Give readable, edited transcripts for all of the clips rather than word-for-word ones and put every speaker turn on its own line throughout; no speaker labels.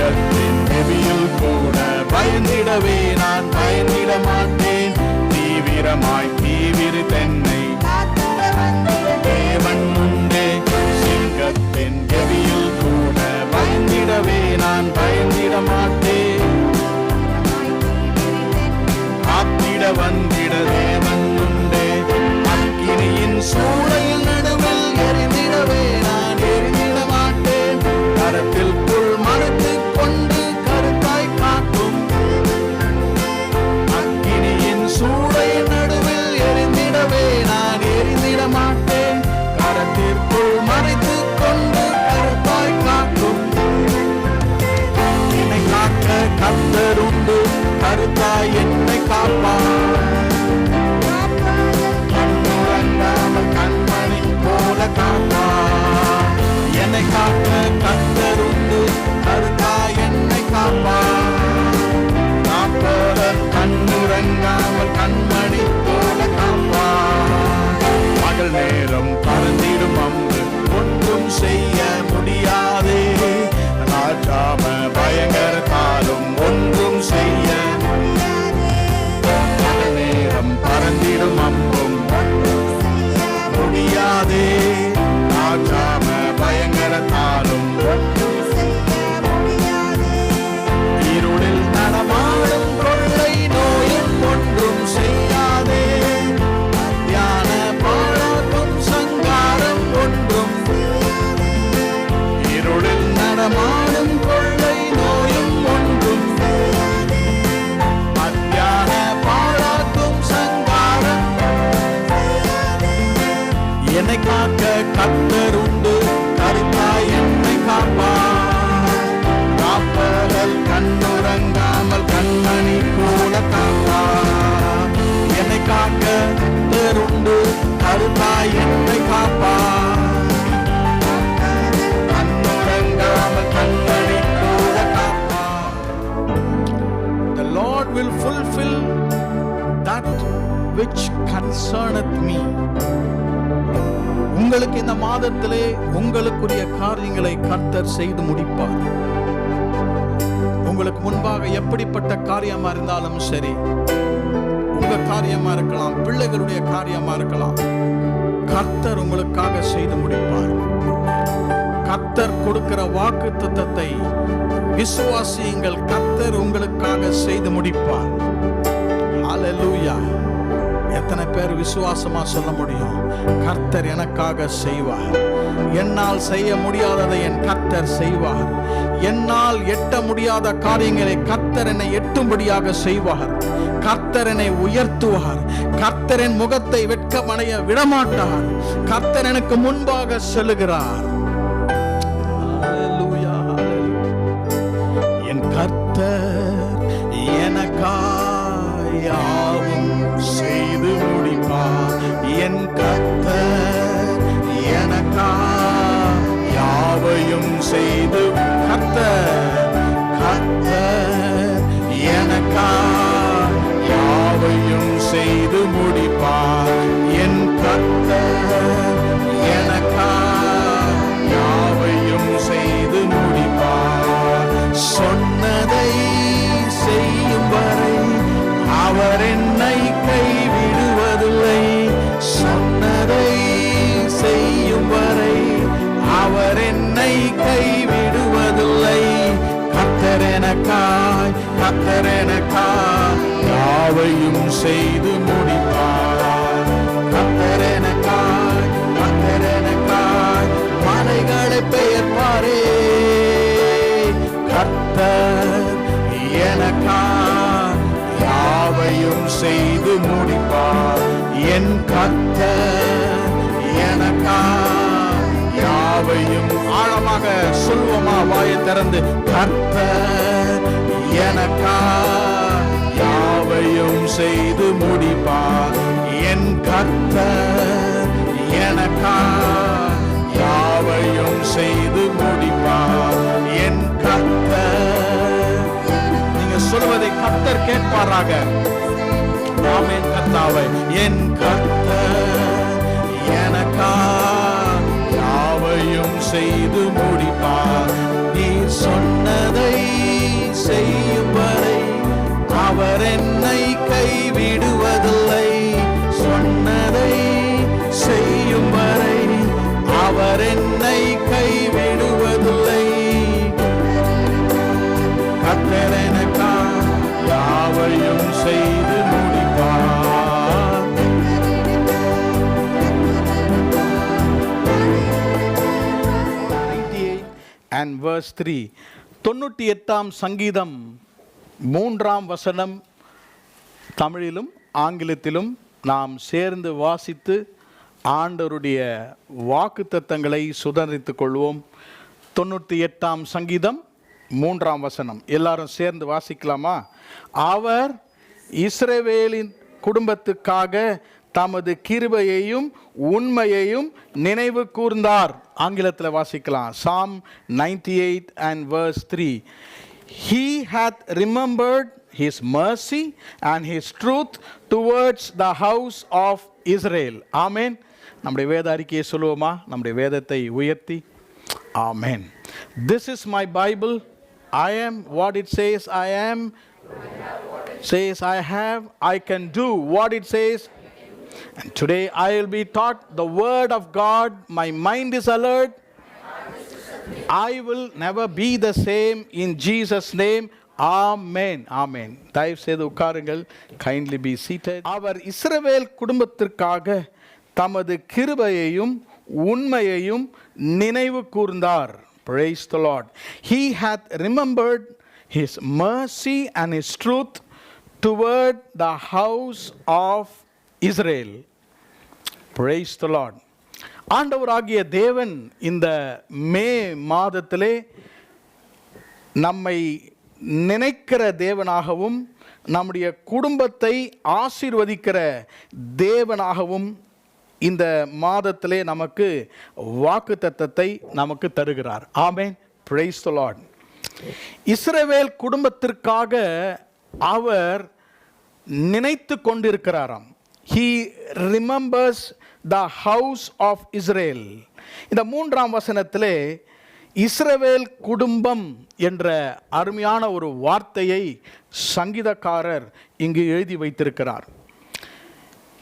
சிங்கத்தின் கெபியில் கூட பயந்திடவே நான் பயந்திட மாட்டேன். தீவிரமாய் தீவிரி தென்னை தேவன் உண்டே. சிங்கத்தின் கெபியில் கூட பயந்திடவே நான் பயந்திட மாட்டேன். காத்திட வந்திட தேவன் உண்டே. அக்கினியின் சூளையில் நடுவில் எரிந்திடவே நான் எரிந்திட மாட்டேன். கரத்தில் புல் மறுத்து கொண்டு கருத்தாய் காக்கும் அக்கினியின் சூளையில் நடுவில் எரிந்திடவே நான் எரிந்திட மாட்டேன். கரத்தில் புல் மறைத்து கொண்டு கருத்தாய் காக்கும் என்னை காக்க கர்த்தர் உண்டு. கருத்தாய் என்னை காப்பார். கண்ணுறங்காமல் கண்மணி போல காப்பார். என்னை காக்க கர்த்தர் உண்டு. கருத்தாய் என்னை காப்பார். காப்பவர் கண்ணுறங்காமல் கண்மணி போல காப்பார். பகல் நேரம் பறந்திடும் அம்பு ஒன்றும் செய்ய முடியாதே. ராஜாம பயங்கரத்தாலும் ஒன்றும் செய்ய பகல் நேரம் பறந்திடும் அம்பும் முடியாதே. ராஜாம பயங்கரத்தாலும் இருளில் நடமாடும் கொள்ளை நோயும் ஒன்றும் செய்யாதே. தியான பாழாக்கும் சங்காரம் ஒன்றும் இருளில் நடமாடும் கொள்ளை நோயும் ஒன்றும் மத்தியான பாழாக்கும் சங்காரம் என்னை காக்க கர்த்தர் உண்டு. கருத்தாய் என்னை காப்பார். காப்பவர்கள் கண்ணுறங்காமல் கண்மணி போல காப்பார். என்னை காக்க கர்த்தர் உண்டு. கருத்தாய் என்னை காப்பார். கண்ணுறங்காமல் கண்மணி போல காப்பார். The Lord will fulfill that which concerneth me. உங்களுக்கு இந்த மாதத்திலே உங்களுக்குரிய காரியங்களை கர்த்தர் செய்து முடிப்பார். உங்களுக்கு முன்பாக எப்படிப்பட்ட காரியமா இருந்தாலும் சரி, உங்க காரியமா இருக்கலாம், பிள்ளைகளுடைய காரியமா இருக்கலாம், கர்த்தர் உங்களுக்காக செய்து முடிப்பார். கர்த்தர் கொடுக்கிற வாக்குத்தத்தத்தை விசுவாசியுங்கள். கர்த்தர் உங்களுக்காக செய்து முடிப்பார். ஹல்லேலூயா. எத்தனை பேர் விசுவாசமா சொல்ல முடியும்? கர்த்தர் எனக்காக செய்வார். என்னால் செய்ய முடியாததை என் கர்த்தர் செய்வார். என்னால் எட்ட முடியாத காரியங்களை கர்த்தர் என்னை எட்டும்படியாக செய்வார். கர்த்தர் என்னை உயர்த்துவார். கர்த்தர் என் முகத்தை வெட்கமடைய விடமாட்டார். கர்த்தர் எனக்கு முன்பாக செல்லுகிறார். என் கர்த்தர் எனக்காய் யாவும் செய்து முடிப்பார். என் கர்த்தர் எனக்காய் யாவையும் செய்து கர்த்தர் எனக்காய் யாவையும் செய்து முடிப்பார். என் கர்த்தர் எனக்காய் யாவையும் செய்து முடிப்பார். சொன்னதை செய்யும் வரை அவர் என்னை கைவிடுவதில்லை. சொன்னதை செய்யும் வரை அவர் என்னை கைவிடுவதில்லை. கர்த்தர் எனக்காய் யாவையும் செய்து முடிப்பார். கர்த்தர் எனக்காய் மலைகளை பெயர்ப்பாரே. கர்த்தர் எனக்காய் யாவையும் செய்து முடிப்பார். என் கர்த்தர் எனக்காய் யாவையும். ஆழமாக சொல்வோமா? வாயை திறந்து கர்த்தர் எனக்காய் யாவையும் செய்து முடிப்பார். என் கர்த்தர் எனக்காய் யாவையும் செய்து முடிப்பார். என் கர்த்தர். நீங்க சொல்வதை கர்த்தர் கேட்பாராக. ஆமென். கர்த்தாவே, என் கர்த்தர் எனக்காய் யாவையும் செய்து முடிப்பார். நீ சொன்னதை
and verse 3. 98ஆம் சங்கீதம் 3ஆம் வசனம் தமிழிலும் ஆங்கிலத்திலும் நாம் சேர்ந்து வாசித்து ஆண்டவருடைய வாக்குத்தத்தங்களை சுதந்திரித்துக் கொள்வோம். 98ஆம் சங்கீதம் 3ஆம் வசனம் எல்லாரும் சேர்ந்து வாசிக்கலாமா? அவர் இஸ்ரவேலின் குடும்பத்துக்காக தமது கிருபையையும் உண்மையையும் நினைவு கூர்ந்தார். ஆங்கிலத்தில் வாசிக்கலாம். Psalm 98 and verse 3. He hath remembered his mercy and his truth towards the house of Israel. Amen. நம்முடைய வேத அறிக்கையை சொல்லுவோமா? நம்முடைய வேதத்தை உயர்த்தி. Amen. This is my Bible. I am what it says I am. Says I have. I can do what it says. And today I will be taught the word of God. My mind is alert. I will never be the same in Jesus' name. Amen. Amen. தயவு செய்து உட்காருங்கள். Kindly be seated. அவர் இஸ்ரவேல் குடும்பத்திற்காக தமது கிருபையையும் உண்மையையும் நினைவு கூர்ந்தார். Praise the Lord. He hath remembered his mercy and his truth toward the house of Israel. Praise the Lord. ஆண்டவராகிய தேவன் இந்த மே மாதத்திலே நம்மை நினைக்கிற தேவனாகவும் நம்முடைய குடும்பத்தை ஆசீர்வதிக்கிற தேவனாகவும் இந்த மாதத்திலே நமக்கு வாக்குத்தத்தத்தை நமக்கு தருகிறார். ஆமென். Praise the Lord. இஸ்ரவேல் குடும்பத்திற்காக அவர் நினைத்து கொண்டிருக்கிறாராம். He remembers the house of Israel. இந்த 3ஆம் வசனத்திலே இஸ்ரவேல் குடும்பம் என்ற அருமையான ஒரு வார்த்தையை சங்கீதக்காரர் இங்கு எழுதி வைத்திருக்கிறார்.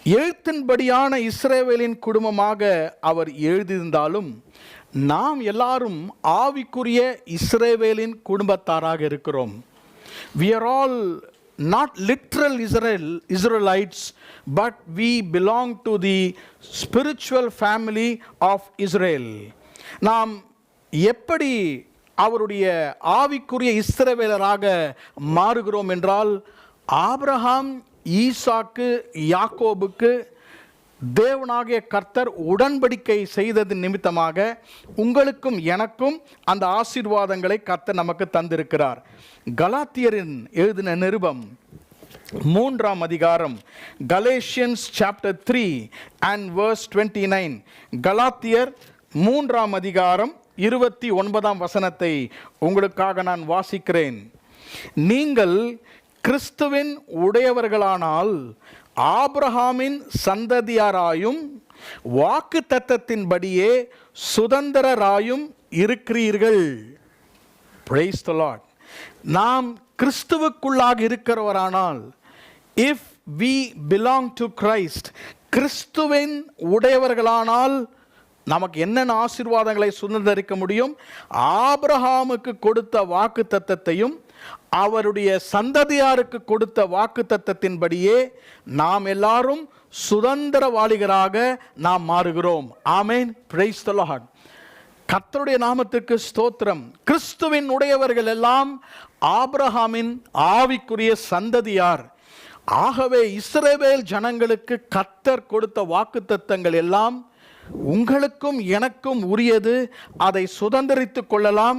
எழுத்தின்படியான இஸ்ரவேலின் குடும்பமாக அவர் எழுதியிருந்தாலும் நாம் எல்லாரும் ஆவிக்குரிய இஸ்ரவேலின் குடும்பத்தாராக இருக்கிறோம். We are all not literal Israelites, but we belong to the spiritual family of Israel. நாம் எப்படி அவருடைய ஆவிக்குரிய இஸ்ரவேலராக மாறுகிறோம் என்றால், ஆபிரகாம், ஈசாக்கு, யாக்கோபுக்கு தேவனாகிய கர்த்தர் உடன்படிக்கை செய்தது நிமித்தமாக உங்களுக்கும் எனக்கும் அந்த ஆசீர்வாதங்களை கர்த்தர் நமக்கு தந்திருக்கிறார். கலாத்தியரின் எழுதின நிருபம் 3ஆம் அதிகாரம், Galatians chapter 3 and verse 29. கலாத்தியர் 3ஆம் அதிகாரம் 29ஆம் வசனத்தை உங்களுக்காக நான் வாசிக்கிறேன். நீங்கள் கிறிஸ்துவின் உடையவர்களானால் ஆபிரகாமின் சந்ததியாராயும் வாக்கு தத்தத்தின்படியே சுதந்திரராயும் இருக்கிறீர்கள். Praise the Lord. நாம் கிறிஸ்துவுக்குள்ளாக இருக்கிறவரானால், if we belong to Christ, கிறிஸ்துவின் உடையவர்களானால் நமக்கு என்னென்ன ஆசீர்வாதங்களை சுதந்திரிக்க முடியும்? ஆபிரகாமுக்கு கொடுத்த வாக்கு தத்தத்தையும் அவருடைய சந்ததியாருக்கு கொடுத்த வாக்கு தத்தத்தின்படியே நாம் எல்லாரும் சுதந்திரவாளிகளாக நாம் மாறுகிறோம். ஆமென். Praise the Lord. கர்த்தருடைய நாமத்துக்கு ஸ்தோத்திரம். கிறிஸ்துவின் உடையவர்கள் எல்லாம் ஆபிரகாமின் ஆவிக்குரிய சந்ததியார். ஆகவே இஸ்ரவேல் ஜனங்களுக்கு கர்த்தர் கொடுத்த வாக்குத்தத்தங்கள் எல்லாம் உங்களுக்கும் எனக்கும் உரியது. அதை சுதந்திரித்துக் கொள்ளலாம்.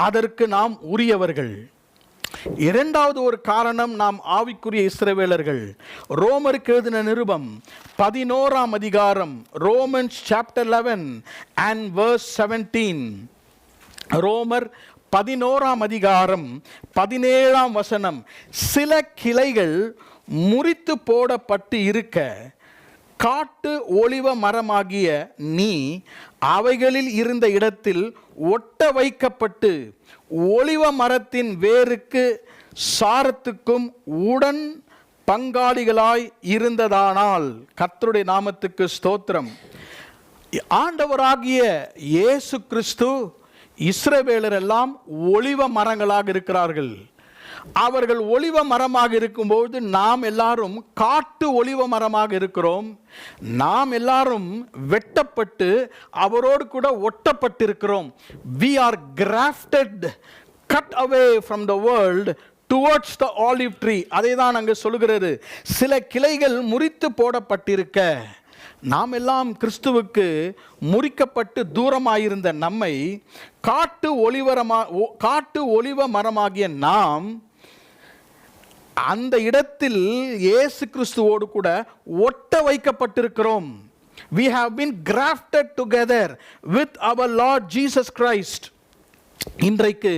அதற்கு நாம் உரியவர்கள். இரண்டாவது ஒரு காரணம், நாம் ஆவிக்குரிய இஸ்ரவேலர்கள். ரோமருக்கு எழுதின நிருபம் 11ஆம் அதிகாரம், Romans chapter 11 and verse 17. ரோமர் 11ஆம் அதிகாரம் 17ஆம் வசனம். சில கிளைகள் முறித்து போடப்பட்டு இருக்க காட்டு ஒலிவ மரமாகிய நீ அவைகளில் இருந்த இடத்தில் ஒட்ட வைக்கப்பட்டு ஒலிவ மரத்தின் வேருக்கு சாரத்துக்கும் உடன் பங்காளிகளாய் இருந்ததானால். கர்த்தருடைய நாமத்துக்கு ஸ்தோத்திரம். ஆண்டவராகிய இயேசு கிறிஸ்து இஸ்ரவேலர் எல்லாம் ஒலிவ மரங்களாக இருக்கிறார்கள். அவர்கள் ஒலிவ மரமாக இருக்கும்போது நாம் எல்லாரும் காட்டு ஒலிவ மரமாக இருக்கிறோம். நாம் எல்லாரும் வெட்டப்பட்டு அவரோடு கூட ஒட்டப்பட்டிருக்கிறோம். We are grafted, cut away from the world towards the olive tree. அதை தான் அங்கு சொல்கிறது. சில கிளைகள் முறித்து போடப்பட்டிருக்க, நாம் எல்லாம் கிறிஸ்துவுக்கு முறிக்கப்பட்டு தூரமாயிருந்த நம்மை காட்டு ஒலிவ மரமாகிய நாம் அந்த இடத்தில் இயேசு கிறிஸ்துவோடு கூட ஒட்ட வைக்கப்பட்டிருக்கிறோம். We have been grafted together with our Lord Jesus Christ. இன்றைக்கு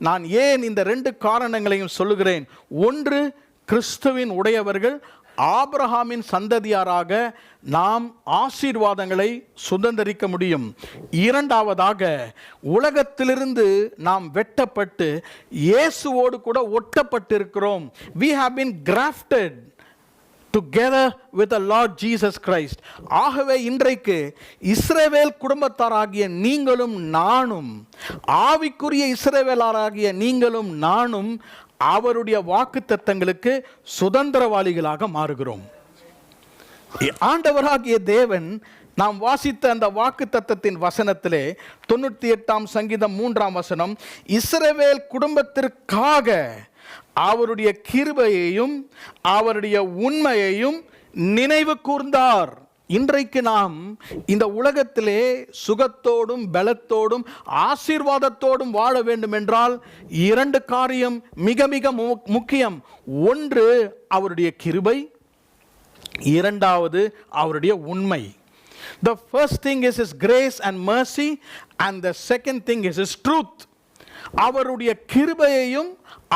நான் ஏன் இந்த 2 காரணங்களையும் சொல்லுகிறேன்? ஒன்று, கிறிஸ்துவின் உடையவர்கள் ஆபிரகாமின் சந்ததியாராக நாம் ஆசீர்வாதங்களை சுதந்தரிக்க முடியும். இரண்டாவதாக, உலகத்திலிருந்து நாம் வெட்டப்பட்டு இயேசுவோடு கூட ஒட்டப்பட்டிருக்கிறோம். We have been grafted together with the Lord Jesus Christ. ஆகவே இன்றைக்கு இஸ்ரவேல் குடும்பத்தாராகிய நீங்களும் நானும், ஆவிக்குரிய இஸ்ரவேலராகிய நீங்களும் நானும் அவருடைய வாக்குத்தத்தங்களுக்கு சுதந்திரவாளிகளாக மாறுகிறோம். ஆண்டவராகிய தேவன் நாம் வாசித்த அந்த வாக்குத்தத்தத்தின் வசனத்திலே 98ஆம் சங்கீதம் 3ஆம் வசனம், இஸ்ரவேல் குடும்பத்திற்காக அவருடைய கிருபையையும் அவருடைய உண்மையையும் நினைவு கூர்ந்தார். இன்றைக்கு நாம் இந்த உலகத்திலே சுகத்தோடும் பலத்தோடும் ஆசீர்வாதத்தோடும் வாழ வேண்டும் என்றால் 2 காரியம் மிக மிக முக்கியம். ஒன்று, அவருடைய கிருபை. இரண்டாவது, அவருடைய உண்மை. The first thing is his grace and mercy, and the second thing is his truth. அவருடைய கிருபையையும்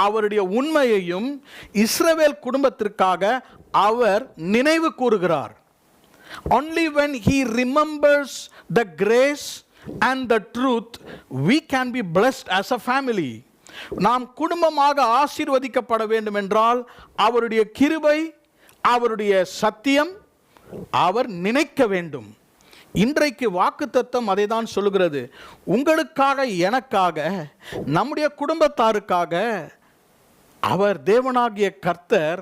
அவருடைய உண்மையையும் இஸ்ரவேல் குடும்பத்திற்காக அவர் நினைவு கூறுகிறார். Only when he remembers the grace and the truth, we can be blessed as a family. நாம் குடும்பமாக ஆசீர்வதிக்கப்பட வேண்டும் என்றால் அவருடைய கிருபை, அவருடைய சத்தியம் அவர் நினைக்க வேண்டும். இன்றைக்கு வாக்குத்தத்தம் அதை தான் சொல்லுகிறது. உங்களுக்காக, எனக்காக, நம்முடைய குடும்பத்தாருக்காக அவர் தேவனாகிய கர்த்தர்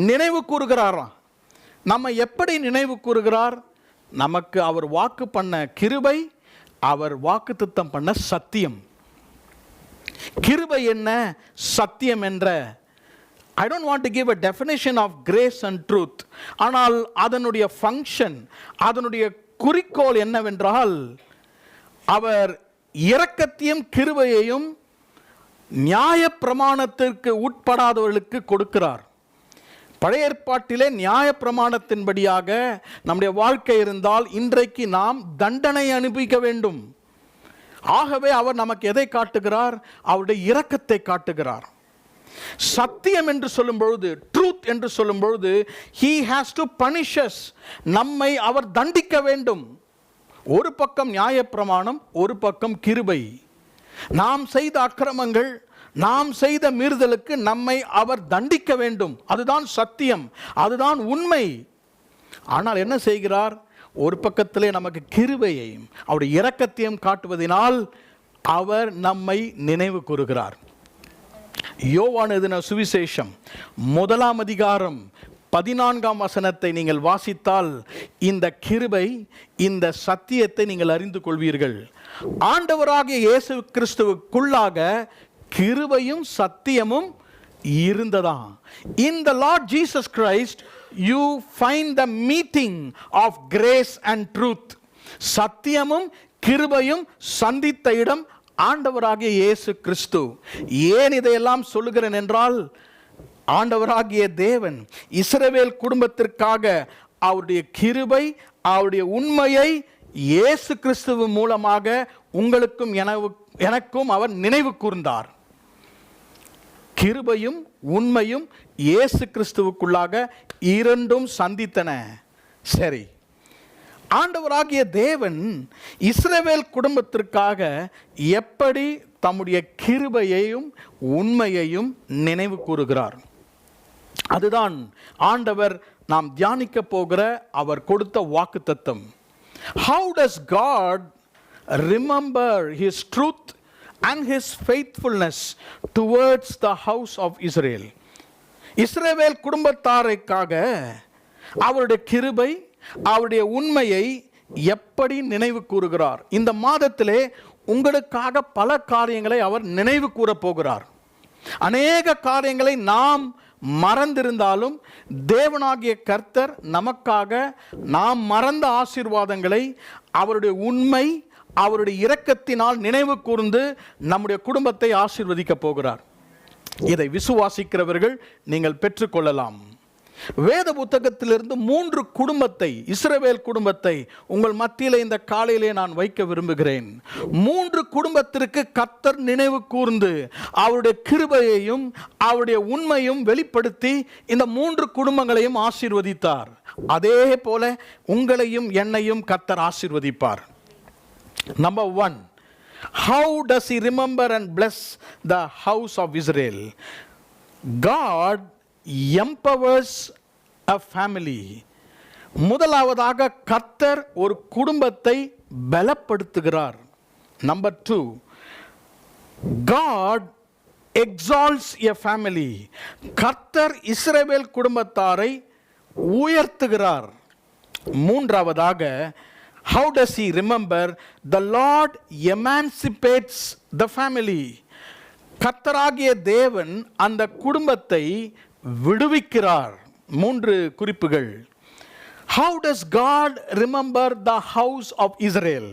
நினைவு கூறுகிறாராம். நம்ம எப்படி நினைவு கூறுகிறார்? நமக்கு அவர் வாக்கு பண்ண கிருபை, அவர் வாக்குத்தத்தம் பண்ண சத்தியம். கிருபை என்ன, சத்தியம் என்ற, I don't want to give a definition of grace and truth. ஆனால் அதனுடைய ஃபங்க்ஷன், அதனுடைய குறிக்கோள் என்னவென்றால், அவர் இரக்கத்தையும் கிருபையையும் நியாய பிரமாணத்திற்கு உட்படாதவர்களுக்கு கொடுக்கிறார். பழைய ஏற்பாட்டிலே நியாய பிரமாணத்தின்படியாக நம்முடைய வாழ்க்கை இருந்தால் இன்றைக்கு நாம் தண்டனை அனுபவிக்க வேண்டும். ஆகவே அவர் நமக்கு எதை காட்டுகிறார்? அவருடைய இரக்கத்தை காட்டுகிறார். சத்தியம் என்று சொல்லும் பொழுது, ட்ரூத் என்று சொல்லும் பொழுது, he has to punish us. நம்மை அவர் தண்டிக்க வேண்டும். ஒரு பக்கம் நியாயப்பிரமாணம், ஒரு பக்கம் கிருபை. நாம் செய்த அக்கிரமங்கள், நாம் செய்த மீறுதலுக்கு நம்மை அவர் தண்டிக்க வேண்டும். அதுதான் சத்தியம், அதுதான் உண்மை. ஆனால் என்ன செய்கிறார்? ஒரு பக்கத்திலே நமக்கு கிருபையையும் அவருடைய இரக்கத்தையும் காட்டுவதனால் அவர் நம்மை நினைவு கூறுகிறார். யோவான் எழுதின சுவிசேஷம் 1ஆம் அதிகாரம் 14ஆம் வசனத்தை நீங்கள் வாசித்தால் இந்த கிருபை, இந்த சத்தியத்தை நீங்கள் அறிந்து கொள்வீர்கள். ஆண்டவராகிய இயேசு கிறிஸ்துவுக்குள்ளாக கிருபையும் சத்தியமும் இருந்ததா. In the Lord Jesus Christ you find the meeting of grace and truth. சத்தியமும் கிருபையும் சந்தித்த இடம் ஆண்டவராகிய இயேசு கிறிஸ்து. ஏன் இதையெல்லாம் சொல்லுகிறேன் என்றால், ஆண்டவராகிய தேவன் இஸ்ரவேல் குடும்பத்திற்காக அவருடைய கிருபை, அவருடைய உண்மையை இயேசு கிறிஸ்துவ மூலமாக உங்களுக்கும் எனக்கும் அவர் நினைவு கூர்ந்தார். கிருபையும் உண்மையும் இயேசு கிறிஸ்துவுக்குள்ளாக இரண்டும் சந்தித்தன. சரி, ஆண்டவராகிய தேவன் இஸ்ரவேல் குடும்பத்திற்காக எப்படி தம்முடைய கிருபையையும் உண்மையையும் நினைவு கூறுகிறார்? அதுதான் ஆண்டவர் நாம் தியானிக்க போகிற அவர் கொடுத்த வாக்குத்தத்தம். How does God remember his truth and his faithfulness towards the house of Israel. இஸ்ரவேல் குடும்பத்தாருக்காக அவருடைய கிருபை, அவருடைய உண்மையை எப்படி நினைவு கூறுகிறார்? இந்த மாதத்திலே உங்களுக்காக பல காரியங்களை அவர் நினைவு கூற போகிறார். அநேக காரியங்களை நாம் மறந்திருந்தாலும் தேவனாகிய கர்த்தர் நமக்காக நாம் மறந்த ஆசீர்வாதங்களை அவருடைய உண்மை, அவருடைய இரக்கத்தினால் நினைவு கூர்ந்து நம்முடைய குடும்பத்தை ஆசீர்வதிக்க போகிறார். இதை விசுவாசிக்கிறவர்கள் நீங்கள் பெற்றுக்கொள்ளலாம். வேத புத்தகத்திலிருந்து 3 குடும்பத்தை, இஸ்ரவேல் குடும்பத்தை உங்கள் மத்தியில் இந்த காலையிலே நான் வைக்க விரும்புகிறேன். 3 குடும்பத்திற்கு கர்த்தர் நினைவு கூர்ந்து அவருடைய கிருபையையும் அவருடைய உண்மையும் வெளிப்படுத்தி இந்த 3 குடும்பங்களையும் ஆசீர்வதித்தார். அதே போல உங்களையும் என்னையும் கர்த்தர் ஆசீர்வதிப்பார். Number 1, how does he remember and bless the house of Israel? God empowers a family. முதலாவதாக கர்த்தர் ஒரு குடும்பத்தை பலப்படுத்துகிறார். Number 2, God exalts a family. கர்த்தர் இஸ்ரவேல் குடும்பத்தாரை உயர்த்துகிறார். மூன்றாவதாக, how does he remember? The Lord emancipates the family. கர்த்தராகிய தேவன் அந்த குடும்பத்தை விடுவிக்கிறார். 3 குறிப்புகள். How does God remember the house of Israel?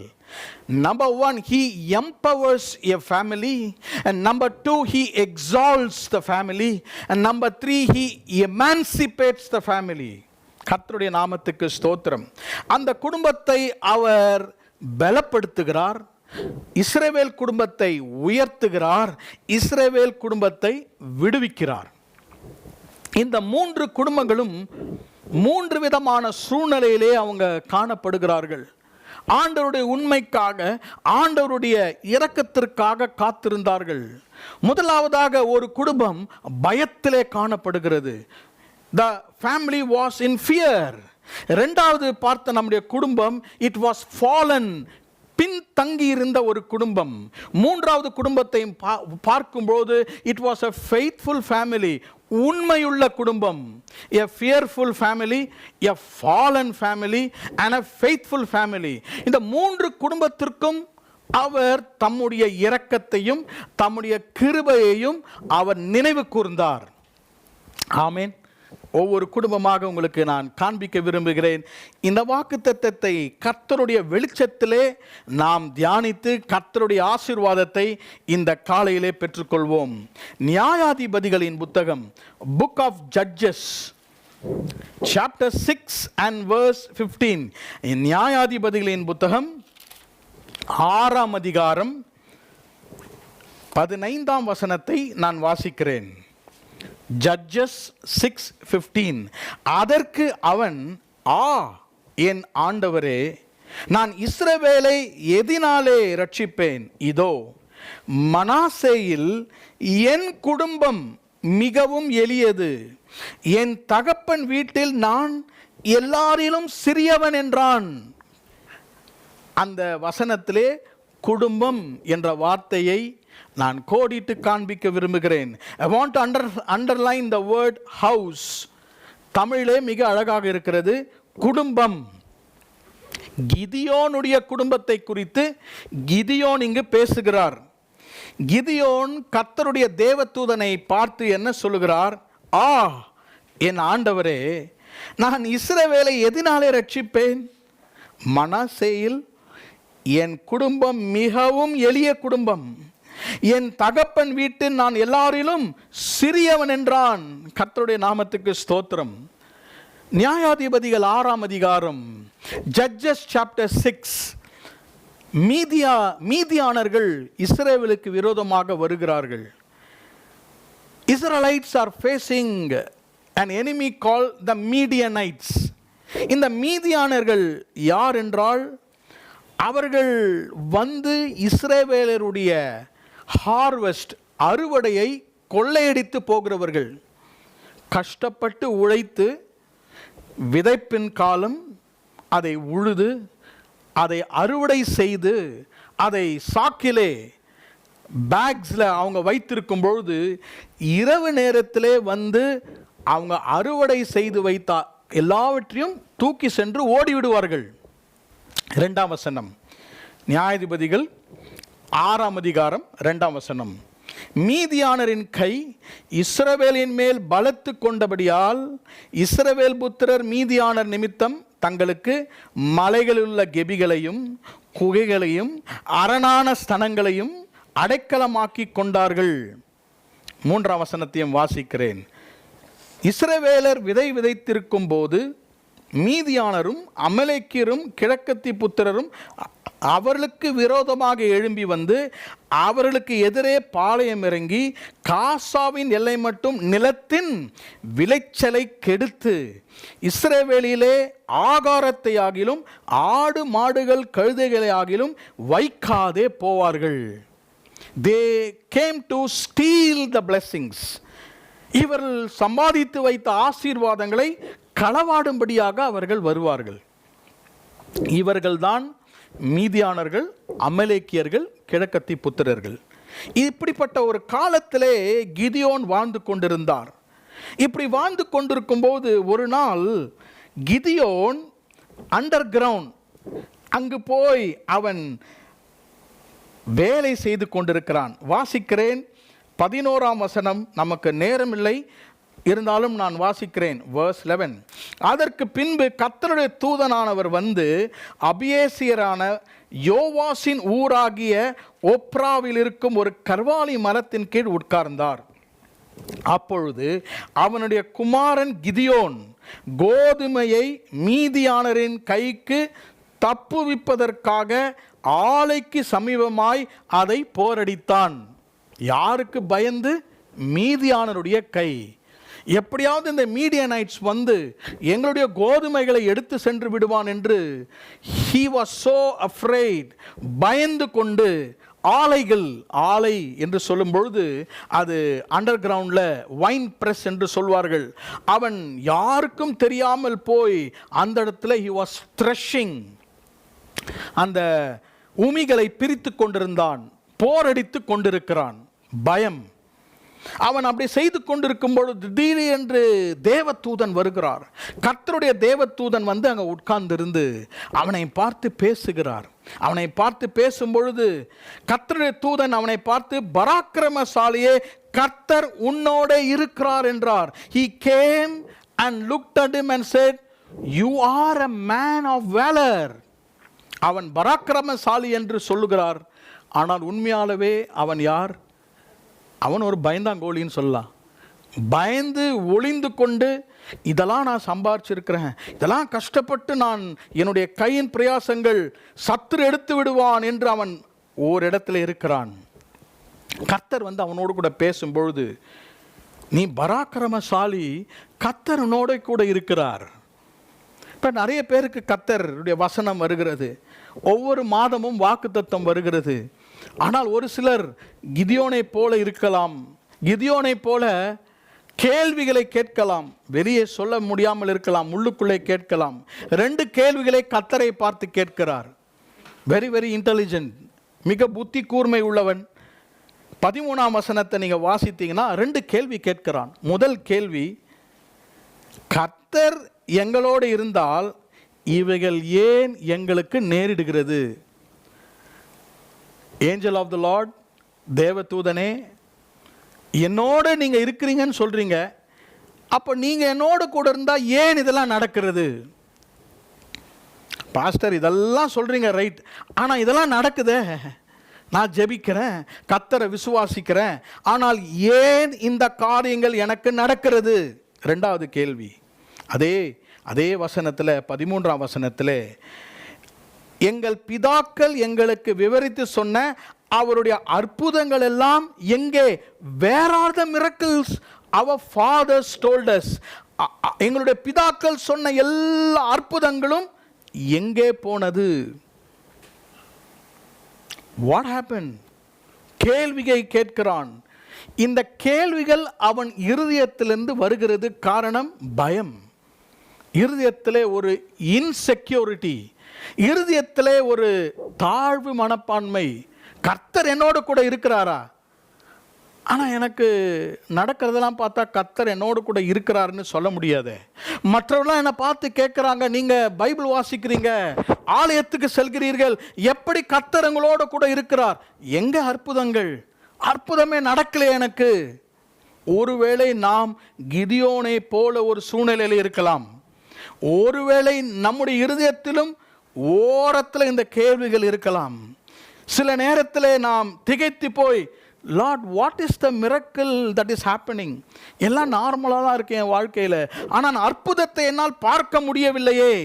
Number 1, he empowers a family, and number 2, he exalts the family, and number 3, he emancipates the family. கர்த்தருடைய நாமத்துக்கு ஸ்தோத்திரம். அந்த குடும்பத்தை அவர் பலப்படுத்துகிறார், இஸ்ரவேல் குடும்பத்தை உயர்த்துகிறார், இஸ்ரவேல் குடும்பத்தை விடுவிக்கிறார். இந்த 3 குடும்பங்களும் 3 விதமான சூழ்நிலையிலே அவங்க காணப்படுகிறார்கள். ஆண்டவருடைய உண்மைக்காக, ஆண்டவருடைய இரக்கத்திற்காக காத்திருந்தார்கள். முதலாவதாக ஒரு குடும்பம் பயத்திலே காணப்படுகிறது. The family was in fear. இரண்டாவது பார்த்த நம்முடைய குடும்பம், it was fallen, பின்தங்கி இருந்த ஒரு குடும்பம். மூன்றாவது குடும்பத்தை பார்க்கும்போது it was a faithful family, உண்மையுள்ள குடும்பம். A fearful family, a fallen family and a faithful family. இந்த 3 குடும்பத்திற்கும் அவர் தம்முடைய இரக்கத்தையும் தம்முடைய கிருபையையும் அவர் நினைவு கூர்ந்தார். ஆமென். ஒவ்வொரு குடும்பமாக உங்களுக்கு நான் காண்பிக்க விரும்புகிறேன். இந்த வாக்குத்தத்தத்தை கர்த்தருடைய வெளிச்சத்திலே நாம் தியானித்து கர்த்தருடைய ஆசீர்வாதத்தை இந்த காலையிலே பெற்றுக்கொள்வோம். நியாயாதிபதிகளின் புத்தகம், book of judges, chapter 6 and verse 15. நியாயாதிபதிகளின் புத்தகம் 6ஆம் அதிகாரம் 15ஆம் வசனத்தை நான் வாசிக்கிறேன். Judges 6:15. அதற்கு அவன், என் ஆண்டவரே, நான் இஸ்ரவேலை எதினாலே ரட்சிப்பேன்? இதோ மனாசேயில் என் குடும்பம் மிகவும் எளியது, என் தகப்பன் வீட்டில் நான் எல்லாரிலும் சிறியவன் என்றான். அந்த வசனத்திலே குடும்பம் என்ற வார்த்தையை நான் கோடிட்டு காண்பிக்க விரும்புகிறேன். I want to underline the word house. தமிழிலே மிக அழகாக இருக்கிறது, குடும்பம். கிதியோனுடைய குடும்பத்தை குறித்து கிதியோன் இங்கு பேசுகிறார். கிதியோன் கர்த்தருடைய தேவதூதனை பார்த்து என்ன சொல்லுகிறார்? என் ஆண்டவரே, நான் இஸ்ரவேலை எதினாலே ரட்சிப்பேன்? மனாசேயில் என் குடும்பம் மிகவும் எளிய குடும்பம், என் தகப்பன் வீட்டில் நான் எல்லாரிலும் சிறியவன் என்றான். கர்த்தருடைய நாமத்துக்கு ஸ்தோத்திரம். நியாயாதிபதிகள் 6ஆம் அதிகாரம், ஜட்ஜஸ் சாப்டர் 6. மீதியானர்கள் இஸ்ரவேலுக்கு விரோதமாக வருகிறார்கள். Israelites are facing an enemy called the Midianites. இந்த மீதியானர்கள் யார் என்றால், அவர்கள் வந்து இஸ்ரவேலருடைய ஹார்வெஸ்ட், அறுவடையை கொள்ளையடித்து போகிறவர்கள். கஷ்டப்பட்டு உழைத்து விதைப்பின் காலம், அதை உழுது, அதை அறுவடை செய்து, அதை சாக்கிலே பேக்ஸில் அவங்க வைத்திருக்கும் பொழுது இரவு நேரத்திலே வந்து அவங்க அறுவடை செய்து வைத்த எல்லாவற்றையும் தூக்கி சென்று ஓடிவிடுவார்கள். 2ஆம் வசனம், நியாயாதிபதிகள் 6ஆம் அதிகாரம் 2ஆம் வசனம். மீதியானரின் கை இஸ்ரவேலின் மேல் பலத்து கொண்டபடியால் இஸ்ரவேல் புத்திரர் மீதியானர் நிமித்தம் தங்களுக்கு மலைகளில் உள்ள கெபிகளையும் குகைகளையும் அரணான ஸ்தனங்களையும் அடைக்கலமாக்கி கொண்டார்கள். 3ஆம் வசனத்தையும் வாசிக்கிறேன். இஸ்ரவேலர் விதை விதைத்திருக்கும் போது மீதியானரும் அமலேக்கியரும் கிழக்கத்தி புத்திரரும் அவர்களுக்கு விரோதமாக எழும்பி வந்து அவர்களுக்கு எதிரே பாளையம் இறங்கி காசாவின் எல்லை மட்டும் நிலத்தின் விளைச்சலை கெடுத்து இஸ்ரவேலிலே ஆகாரத்தை ஆகிலும் ஆடு மாடுகள் கழுதைகளை ஆகிலும் வைக்காதே போவார்கள். They came to steal the blessings. இவர்கள் சம்பாதித்து வைத்த ஆசீர்வாதங்களை களவாடும்படியாக அவர்கள் வருவார்கள். இவர்கள்தான் மீதியானர்கள், அமலேக்கியர்கள், கிழக்கத்தி புத்திரர்கள். இப்படிப்பட்ட ஒரு காலத்திலே கிதியோன் வாழ்ந்து கொண்டிருந்தார். இப்படி வாழ்ந்து கொண்டிருக்கும் போது ஒரு நாள் கிதியோன் அண்டர் கிரவுண்ட் அங்கு போய் அவன் வேலை செய்து கொண்டிருக்கிறான். வாசிக்கிறேன் 11ஆம் வசனம். நமக்கு நேரமில்லை, இருந்தாலும் நான் வாசிக்கிறேன். verse 11. அதற்கு பின்பு கர்த்தருடைய தூதனானவர் வந்து அபியேசியரான யோவாசின் ஊராகிய ஒப்ராவில் இருக்கும் ஒரு கர்வாலி மரத்தின் கீழ் உட்கார்ந்தார். அப்பொழுது அவனுடைய குமாரன் கிதியோன் கோதுமையை மீதியானரின் கைக்கு தப்புவிப்பதற்காக ஆலைக்கு சமீபமாய் அதை போரடித்தான். யாருக்கு பயந்து? மீதியானருடைய கை. எப்படியாவது இந்த மீடியனைட்ஸ் வந்து எங்களுடைய கோதுமைகளை எடுத்து சென்று விடுவான் என்று he was so afraid, பயந்து கொண்டு ஆலை என்று சொல்லும் பொழுது அது அண்டர் கிரவுண்டில் வைன் பிரஸ் என்று சொல்வார்கள். அவன் யாருக்கும் தெரியாமல் போய் அந்த இடத்துல he was threshing, அந்த உமிகளை பிரித்து கொண்டிருந்தான், போரடித்து கொண்டிருக்கிறான். பயம். அவன் அப்படி செய்து கொண்டிருக்கும் பொழுது திடீரென்று தேவதூதன் வருகிறார். கர்த்தருடைய தேவதூதன் வந்து அங்கே உட்கார்ந்திருந்து அவனை பார்த்து பேசுகிறார். அவனை பார்த்து பேசும் பொழுது கர்த்தருடைய தூதன் அவனை பார்த்து, பராக்கிரமசாலியே, கர்த்தர் உன்னோட இருக்கிறார் என்றார். He came and looked at him and said, you are a man of valor. அவன் பராக்கிரமசாலி என்று சொல்லுகிறார். ஆனால் உண்மையாலவே அவன் யார்? அவன் ஒரு பயந்தாங்கோலின்னு சொல்லலாம். பயந்து ஒளிந்து கொண்டு, இதெல்லாம் நான் சம்பாரிச்சிருக்கிறேன், இதெல்லாம் கஷ்டப்பட்டு நான் என்னுடைய கையின் பிரயாசங்கள் சத்துரு எடுத்து விடுவான் என்று அவன் ஓரிடத்துல இருக்கிறான். கர்த்தர் வந்து அவனோடு கூட பேசும்பொழுது, நீ பராக்கிரமசாலி, கர்த்தர் உன்னோட கூட இருக்கிறார். இப்போ நிறைய பேருக்கு கர்த்தருடைய வசனம் வருகிறது, ஒவ்வொரு மாதமும் வாக்குத்தத்தம் வருகிறது. ஆனால் ஒரு சிலர் கிதியோனை போல இருக்கலாம், கிதியோனை போல கேள்விகளை கேட்கலாம், வெளியே சொல்ல முடியாமல் இருக்கலாம், உள்ளுக்குள்ளே கேட்கலாம். 2 கேள்விகளை கர்த்தரை பார்த்து கேட்கிறார். வெரி வெரி இன்டெலிஜென்ட், மிக புத்தி கூர்மை உள்ளவன். 13ஆம் வசனத்தை நீங்கள் வாசித்தீங்கன்னா 2 கேள்வி கேட்கிறான். முதல் கேள்வி, கர்த்தர் எங்களோடு இருந்தால் இவைகள் ஏன் எங்களுக்கு நேரிடுகிறது? ஏஞ்சல் ஆஃப் த லார்ட், தேவதூதனே, என்னோடு நீங்கள் இருக்கிறீங்கன்னு சொல்கிறீங்க, அப்போ நீங்கள் என்னோடு கூட இருந்தால் ஏன் இதெல்லாம் நடக்கிறது? பாஸ்டர் இதெல்லாம் சொல்கிறீங்க ரைட், ஆனால் இதெல்லாம் நடக்குதே, நான் ஜெபிக்கிறேன், கர்த்தரை விசுவாசிக்கிறேன், ஆனால் ஏன் இந்த காரியங்கள் எனக்கு நடக்கிறது? 2வது கேள்வி. அதே வசனத்தில் 13ஆம் வசனத்தில், எங்கள் பிதாக்கள் எங்களுக்கு விவரித்து சொன்ன அவருடைய அற்புதங்கள் எல்லாம் எங்கே? Where are the miracles our fathers told us? எங்களுடைய பிதாக்கள் சொன்ன எல்லா அற்புதங்களும் எங்கே போனது? What happened? கேள்வியை கேட்கிறான். இந்த கேள்விகள் அவன் இருதயத்திலிருந்து வருகிறது. காரணம் பயம். இருதயத்திலே ஒரு இன்செக்யூரிட்டி, இருதயத்திலே ஒரு தாழ்வு மனப்பான்மை. கர்த்தர் என்னோடு கூட இருக்கிறாரா? ஆனால் எனக்கு நடக்கிறதெல்லாம் பார்த்தா கர்த்தர் என்னோடு கூட இருக்கிறாருன்னு சொல்ல முடியாது. மற்றவர்களாம் என்னை பார்த்து கேட்குறாங்க, நீங்கள் பைபிள் வாசிக்கிறீங்க, ஆலயத்துக்கு செல்கிறீர்கள், எப்படி கர்த்தர் உங்களோடு கூட இருக்கிறார்? எங்கே அற்புதங்கள்? அற்புதமே நடக்கலையே எனக்கு. ஒருவேளை நாம் கிதியோனை போல ஒரு சூழ்நிலையில் இருக்கலாம். ஒருவேளை நம்முடைய இருதயத்திலும் ஓரத்தில் இந்த கேள்விகள் இருக்கலாம். சில நேரத்தில் நாம் திகைத்து போய், Lord, what is the miracle that is happening? எல்லாம் நார்மலாக தான் இருக்கு என் வாழ்க்கையில், ஆனால் அற்புதத்தை என்னால் பார்க்க முடியவில்லையே.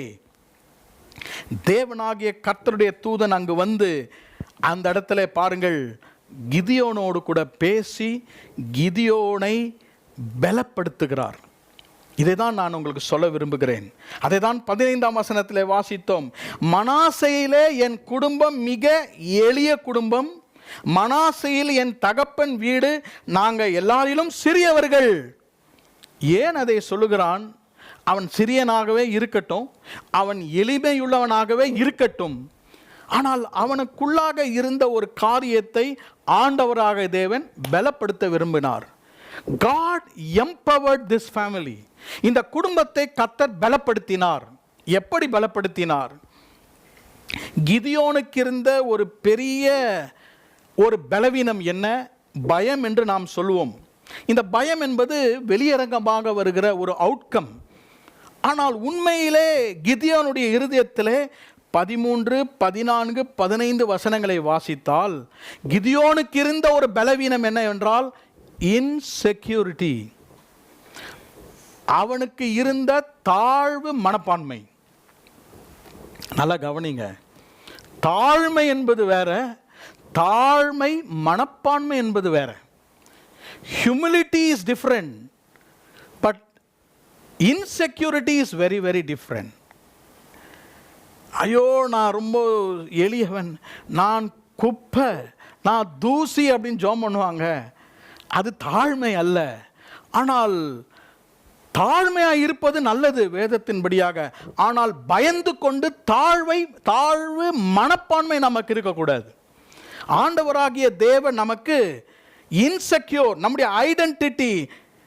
தேவனாகிய கர்த்தருடைய தூதன் அங்கு வந்து அந்த இடத்துல பாருங்கள், கிதியோனோடு கூட பேசி கிதியோனை பலப்படுத்துகிறார். இதை தான் நான் உங்களுக்கு சொல்ல விரும்புகிறேன். அதை தான் 15ஆம் வசனத்தில் வாசித்தோம். மனாசேயிலே என் குடும்பம் மிக எளிய குடும்பம், மனாசேயில் என் தகப்பன் வீடு நாங்கள் எல்லாரிலும் சிறியவர்கள். ஏன் அதை சொல்லுகிறான்? அவன் சிறியனாகவே இருக்கட்டும், அவன் எளிமையுள்ளவனாகவே இருக்கட்டும், ஆனால் அவனுக்குள்ளாக இருந்த ஒரு காரியத்தை ஆண்டவராக தேவன் பலப்படுத்த விரும்பினார். God empowered this family. இந்த குடும்பத்தை கர்த்தர் பலப்படுத்தினார். எப்படி பலப்படுத்தினார்? கிதியோனுக்கு இருந்த ஒரு பெரிய ஒரு பலவீனம் என்ன? பயம் என்று நாம் சொல்லுவோம். இந்த பயம் என்பது வெளியரங்கமாக வருகிற ஒரு அவுட்கம். ஆனால் உண்மையிலே கிதியோனுடைய இருதயத்திலே 13, 14, 15 வசனங்களை வாசித்தால் கிதியோனுக்கு இருந்த ஒரு பலவீனம் என்ன என்றால் இன்செக்யூரிட்டி. அவனுக்கு இருந்த தாழ்வு மனப்பான்மை. நல்லா கவனிங்க, தாழ்மை என்பது வேற, தாழ்மை மனப்பான்மை என்பது வேற. Humility is different, but insecurity is very very different. ஐயோ, நான் ரொம்ப எளியவன், நான் குப்பை, நான் தூசி அப்படின்னு ஜெபம் பண்ணுவாங்க. அது தாழ்மை அல்ல. ஆனால் தாழ்மையாக இருப்பது நல்லது வேதத்தின்படியாக. ஆனால் பயந்து கொண்டு தாழ்வு மனப்பான்மை நமக்கு இருக்கக்கூடாது. ஆண்டவராகிய தேவன் நமக்கு இன்செக்யூர், நம்முடைய ஐடென்டிட்டி,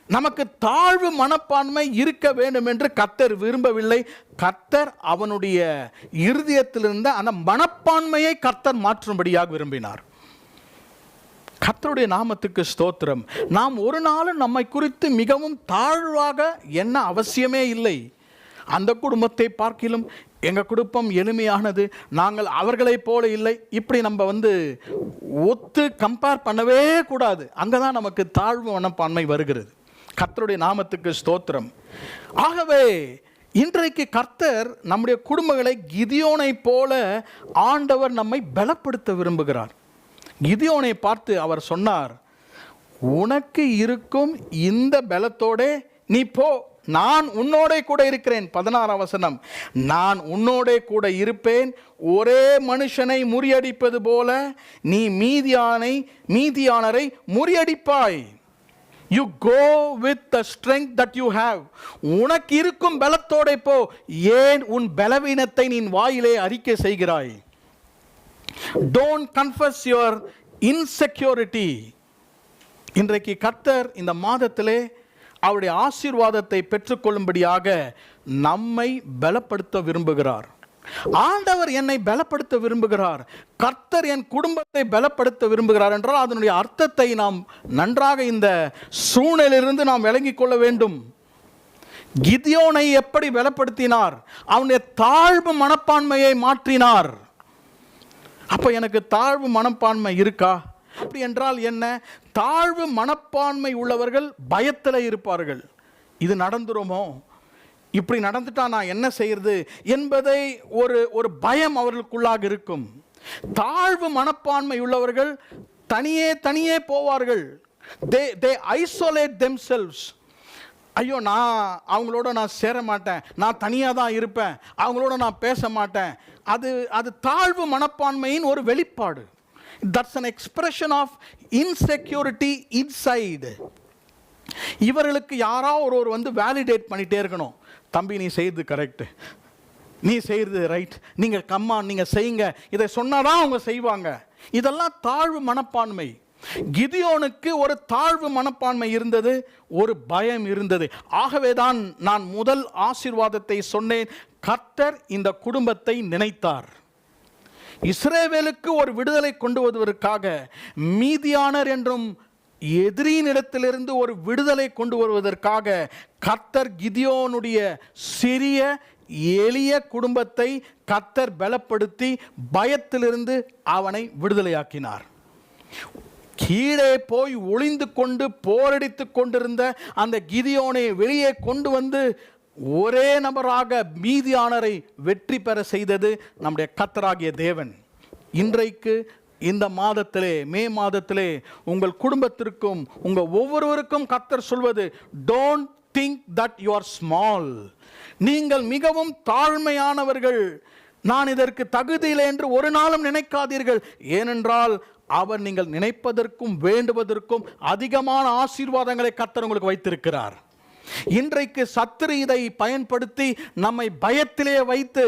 நமக்கு தாழ்வு மனப்பான்மை இருக்க வேண்டும் என்று கர்த்தர் விரும்பவில்லை. கர்த்தர் அவனுடைய இருதயத்திலிருந்த அந்த மனப்பான்மையை கர்த்தர் மாற்றும்படியாக விரும்பினார். கர்த்தருடைய நாமத்துக்கு ஸ்தோத்திரம். நாம் ஒரு நாளும் நம்மை குறித்து மிகவும் தாழ்வாக என்ன அவசியமே இல்லை. அந்த குடும்பத்தை பார்க்கிலும் எங்கள் குடும்பம் எளிமையானது, நாங்கள் அவர்களைப் போல இல்லை, இப்படி நம்ம ஒத்து கம்பேர் பண்ணவே கூடாது. அங்கே தான் நமக்கு தாழ்வு மனப்பான்மை வருகிறது. கர்த்தருடைய நாமத்துக்கு ஸ்தோத்திரம். ஆகவே இன்றைக்கு கர்த்தர் நம்முடைய குடும்பங்களை கிதியோனை போல ஆண்டவர் நம்மை பலப்படுத்த விரும்புகிறார். கிதியோனை பார்த்து அவர் சொன்னார், உனக்கு இருக்கும் இந்த பலத்தோட நீ போ, நான் உன்னோட கூட இருக்கிறேன். 16ஆம் வசனம், நான் உன்னோட கூட இருப்பேன். ஒரே மனுஷனை முறியடிப்பது போல நீ மீதியானரை முறியடிப்பாய். You go with the strength that you have. உனக்கு இருக்கும் பலத்தோட போ. ஏன் உன் பலவீனத்தை நீ வாயிலே அறிக்கை செய்கிறாய்? Don't confess your insecurity. இன்றைக்கு கர்த்தர் இந்த மாதத்திலே அவருடைய ஆசீர்வாதத்தை பெற்றுக்கொள்ளும்படியாக நம்மை பலப்படுத்த விரும்புகிறார். ஆண்டவர் என்னை பலப்படுத்த விரும்புகிறார், கர்த்தர் என் குடும்பத்தை பலப்படுத்த விரும்புகிறார் என்றால் அதனுடைய அர்த்தத்தை நாம் நன்றாக இந்த சூழ்நிலையிலிருந்து நாம் விளங்கிக் கொள்ள வேண்டும். கிதியோனை எப்படி பலப்படுத்தினார்? அவனுடைய தாழ்வு மனப்பான்மையை மாற்றினார். அப்ப எனக்கு தாழ்வு மனப்பான்மை இருக்கா? அப்படி என்றால் என்ன? தாழ்வு மனப்பான்மை உள்ளவர்கள் பயத்தில் இருப்பார்கள். இது நடந்துருமோ, இப்படி நடந்துட்டா நான் என்ன செய்யறது என்பதை ஒரு பயம் அவர்களுக்குள்ளாக இருக்கும். தாழ்வு மனப்பான்மை உள்ளவர்கள் தனியே போவார்கள். they isolate themselves. ஐயோ, நான் அவங்களோட நான் சேர மாட்டேன், நான் தனியாக தான் இருப்பேன், அவங்களோட நான் பேச மாட்டேன். அது தாழ்வு மனப்பான்மையின் ஒரு வெளிப்பாடு. That's an expression of insecurity inside. இவர்களுக்கு யாரோ ஒருவர் வேலிடேட் பண்ணிட்டே இருக்கணும். தம்பி, நீ செய்யறது கரெக்ட், நீ செய்யறது ரைட், நீங்கள் கம்மா நீங்கள் செய்யுங்க, இதை சொன்னாதான் அவங்க செய்வாங்க. இதெல்லாம் தாழ்வு மனப்பான்மை. கிதியோனுக்கு ஒரு தாழ்வு மனப்பான்மை இருந்தது, ஒரு பயம் இருந்தது. ஆகவேதான் நான் முதல் ஆசீர்வாதத்தை சொன்னேன். கர்த்தர் இந்த குடும்பத்தை நினைத்தார். இஸ்ரவேலுக்கு ஒரு விடுதலை கொண்டு வருவதற்காக, மீதியானர் என்றும் எதிரியினிடத்திலிருந்து ஒரு விடுதலை கொண்டு வருவதற்காக கர்த்தர் கிதியோனுடைய சிறிய எளிய குடும்பத்தை கர்த்தர் பலப்படுத்தி பயத்திலிருந்து அவனை விடுதலையாக்கினார். கீழே போய் ஒளிந்து கொண்டு போரடித்து கொண்டிருந்த அந்த கிதியோனை வெளியே கொண்டு வந்து ஒரே நபராக மீதியானரை வெற்றி பெற செய்தது நம்முடைய கர்த்தராகிய தேவன். இன்றைக்கு இந்த மாதத்திலே, மே மாதத்திலே, உங்கள் குடும்பத்திற்கும் உங்கள் ஒவ்வொருவருக்கும் கர்த்தர் சொல்வது, don't think that you are small. நீங்கள் மிகவும் தாழ்மையானவர்கள், நான் இதற்கு தகுதியில்லை என்று ஒரு நாளும் நினைக்காதீர்கள். ஏனென்றால் அவர் நீங்கள் நினைப்பதற்கும் வேண்டுவதற்கும் அதிகமான ஆசீர்வாதங்களை கர்த்தர் உங்களுக்கு வைத்திருக்கிறார். இன்றைக்கு சத்துரு இதை பயன்படுத்தி நம்மை பயத்திலே வைத்து,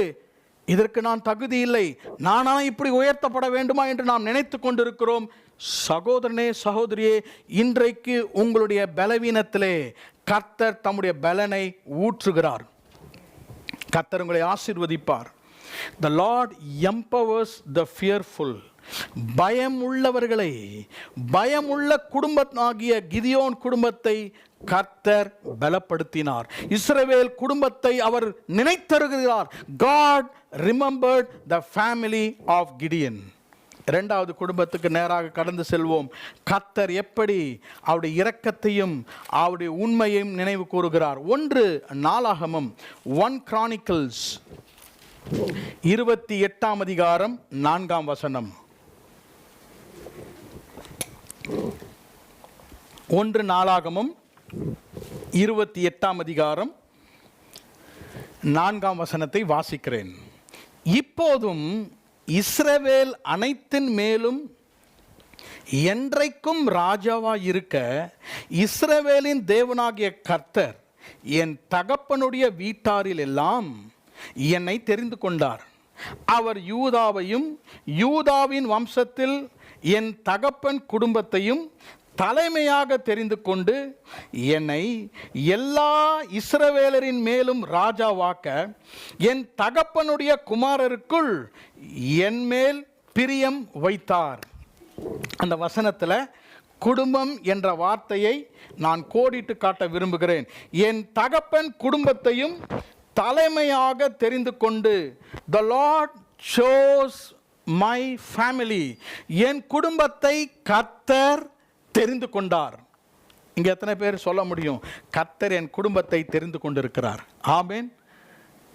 இதற்கு நான் தகுதி இல்லை, நானா இப்படி உயர்த்தப்பட வேண்டுமா என்று நாம் நினைத்து கொண்டிருக்கிறோம். சகோதரனே, சகோதரியே, இன்றைக்கு உங்களுடைய பலவீனத்திலே கர்த்தர் தம்முடைய பலனை ஊற்றுகிறார். கர்த்தர் உங்களை ஆசீர்வதிப்பார். The Lord empowers the fearful. பயம் உள்ளவர்களை, பயமுள்ள குடும்பமாகிய கிதியோன் குடும்பத்தை கர்த்தர் பலப்படுத்தினார். இஸ்ரவேல் குடும்பத்தை அவர் நினைத்தருகிறார். God remembered the family of Gideon. இரண்டாவது குடும்பத்துக்கு நேராக கடந்து செல்வோம். கர்த்தர் எப்படி அவருடைய இரக்கத்தையும் அவருடைய உண்மையையும் நினைவு கூறுகிறார். 1 நாளாகமம் 1 Chronicles 28ஆம் அதிகாரம் 4ஆம் வசனம். 1 நாளாகமம் 28ஆம் அதிகாரம் 4ஆம் வசனத்தை வாசிக்கிறேன். இப்போதும் இஸ்ரவேல் அனைத்தின் மேலும் என்றைக்கும் ராஜாவாய் இருக்க இஸ்ரவேலின் தேவனாகிய கர்த்தர் என் தகப்பனுடைய வீட்டாரில் எல்லாம் என்னை தெரிந்து கொண்டார். அவர் யூதாவையும் யூதாவின் வம்சத்தில் என் தகப்பன் குடும்பத்தையும் தலைமையாக தெரிந்து கொண்டு என்னை எல்லா இஸ்ரவேலரின் மேலும் ராஜாவாக்க என் தகப்பனுடைய குமாரருக்குள் என் மேல் பிரியம் வைத்தார். அந்த வசனத்தில் குடும்பம் என்ற வார்த்தையை நான் கோடிட்டு காட்ட விரும்புகிறேன். என் தகப்பன் குடும்பத்தையும் தலைமையாக தெரிந்து கொண்டு, the Lord chose my family. என் குடும்பத்தை கர்த்தர் தெரிந்து கொண்டார். இங்க எத்தனை பேர் சொல்ல முடியும், கர்த்தர் என் குடும்பத்தை தெரிந்து கொண்டிருக்கிறார்? ஆமென்.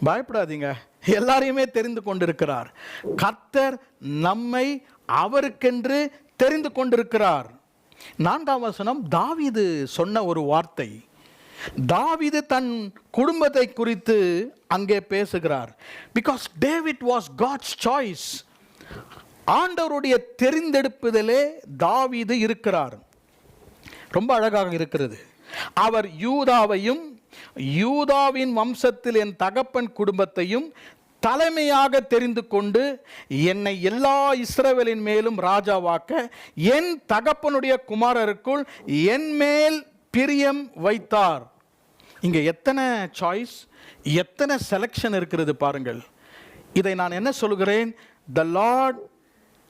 பயப்படாதீங்க, எல்லாரையுமே தெரிந்து கொண்டிருக்கிறார். கர்த்தர் நம்மை அவருக்கென்று தெரிந்து கொண்டிருக்கிறார். 4ஆம் வசனம் தாவீது சொன்ன ஒரு வார்த்தை. தாவீது தன் குடும்பத்தை குறித்து அங்கே பேசுகிறார். Because David was God's choice. ஆண்டவருடைய தெரிந்தெடுப்பதிலே தாவீது இருக்கிறார். ரொம்ப அழகாக இருக்கிறது. அவர் யூதாவையும் யூதாவின் வம்சத்தில் என் தகப்பன் குடும்பத்தையும் தலைமையாக தெரிந்து கொண்டு என்னை எல்லா இஸ்ரவேலின் மேலும் ராஜாவாக்க என் தகப்பனுடைய குமாரருக்குள் என் மேல் பிரியம் வைத்தார். இங்க எத்தனை சாய்ஸ், எத்தனை செலக்ஷன் இருக்கிறது பாருங்கள். இதை நான் என்ன சொல்கிறேன், the Lord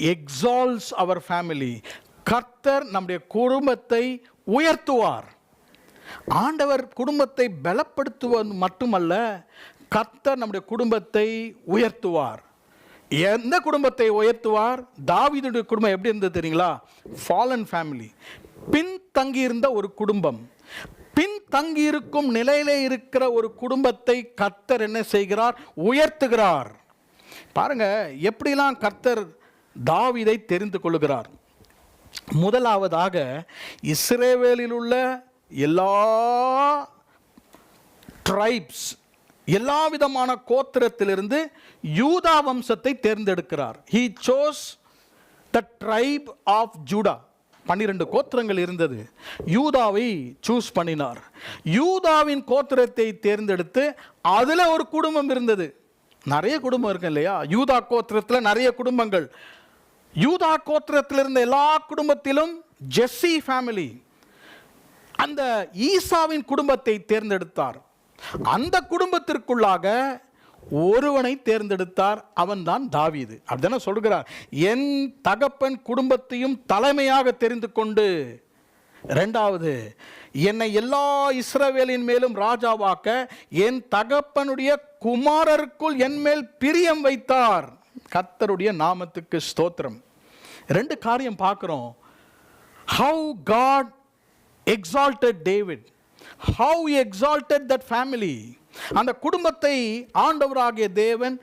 exalts our family. கர்த்தர் நம்முடைய குடும்பத்தை உயர்த்துவார். ஆண்டவர் குடும்பத்தை பலப்படுத்துவது மட்டுமல்ல, கர்த்தர் நம்முடைய குடும்பத்தை உயர்த்துவார். எந்த குடும்பத்தை உயர்த்துவார்? தாவீதுடைய குடும்பம் எப்படி இருந்தது தெரியுங்களா? ஃபாலன் ஃபேமிலி, பின்தங்கியிருந்த ஒரு குடும்பம். பின்தங்கியிருக்கும் நிலையிலே இருக்கிற ஒரு குடும்பத்தை கர்த்தர் என்ன செய்கிறார்? உயர்த்துகிறார். பாருங்க எப்படிலாம் கர்த்தர் தாவீதை தெரிந்து கொள்கிறார். முதலாவதாக இஸ்ரவேலில் உள்ள எல்லா ட்ரைப்ஸ், எல்லா விதமான கோத்திரத்திலிருந்து யூதா வம்சத்தை தேர்ந்தெடுக்கிறார். He chose the tribe of Judah. 12 கோத்திரங்கள் இருந்தது. யூதாவை சூஸ் பண்ணினார். யூதாவின் கோத்திரத்தை தேர்ந்தெடுத்து அதுல ஒரு குடும்பம் இருந்தது. நிறைய குடும்பம் இருக்கு இல்லையா? யூதா கோத்திரத்தில் நிறைய குடும்பங்கள். யூதா கோத்திரத்தில் இருந்த எல்லா குடும்பத்திலும் ஜெஸ்ஸி ஃபேமிலி, அந்த ஈசாவின் குடும்பத்தை தேர்ந்தெடுத்தார். அந்த குடும்பத்திற்குள்ளாக ஒருவனை தேர்ந்தெடுத்தார், அவன்தான் தாவீது. அப்படிதானே சொல்கிறார், என் தகப்பன் குடும்பத்தையும் தலைமையாக தெரிந்து கொண்டு, இரண்டாவது என்னை எல்லா இஸ்ரவேலின் மேலும் ராஜாவாக்க என் தகப்பனுடைய குமாரருக்குள் என் மேல் பிரியம் வைத்தார். கர்த்தருடைய நாமத்துக்கு ஸ்தோத்திரம். ரெண்டு காரியம் பார்க்கிறோம். How God exalted David, how he exalted that family. அந்த குடும்பத்தை ஆண்டவராகிய தேவன்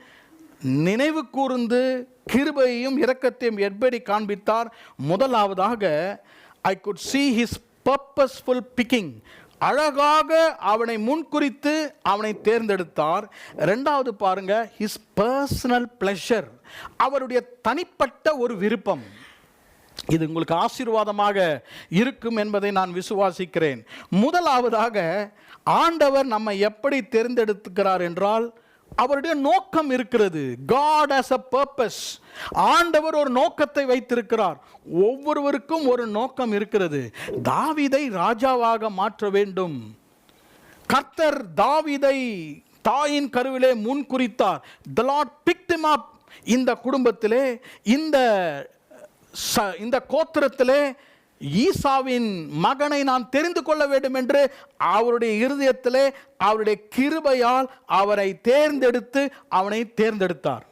நினைவு கூர்ந்து கிருபையையும் இரக்கத்தையும் எப்படி காண்பித்தார்? முதலாவதாக, I could see his purposeful picking. அழகாக அவனை முன்குறித்து அவனை தேர்ந்தெடுத்தார். இரண்டாவது பாருங்க, his personal pleasure, அவருடைய தனிப்பட்ட ஒரு விருப்பம். இது உங்களுக்கு ஆசீர்வாதமாக இருக்கும் என்பதை நான் விசுவாசிக்கிறேன். முதலாவதாக, ஆண்டவர் நம்மை எப்படி தேர்ந்தெடுக்கிறார் என்றால், அவருடைய நோக்கம் இருக்கிறது. God has a purpose. ஆண்டவர் ஒரு நோக்கத்தை வைத்திருக்கிறார். ஒவ்வொருவருக்கும் ஒரு நோக்கம் இருக்கிறது. தாவீதை ராஜாவாக மாற்ற வேண்டும். கர்த்தர் தாவீதை தாயின் கருவிலே முன் குறித்தார். The Lord picked him up. இந்த குடும்பத்திலே, இந்த கோத்திரத்திலே ஈசாவின் மகனை நான் தெரிந்து கொள்ள வேண்டும் என்று அவருடைய இருதயத்திலே அவருடைய கிருபையால் அவரை தேர்ந்தெடுத்து அவனை தேர்ந்தெடுத்தார்.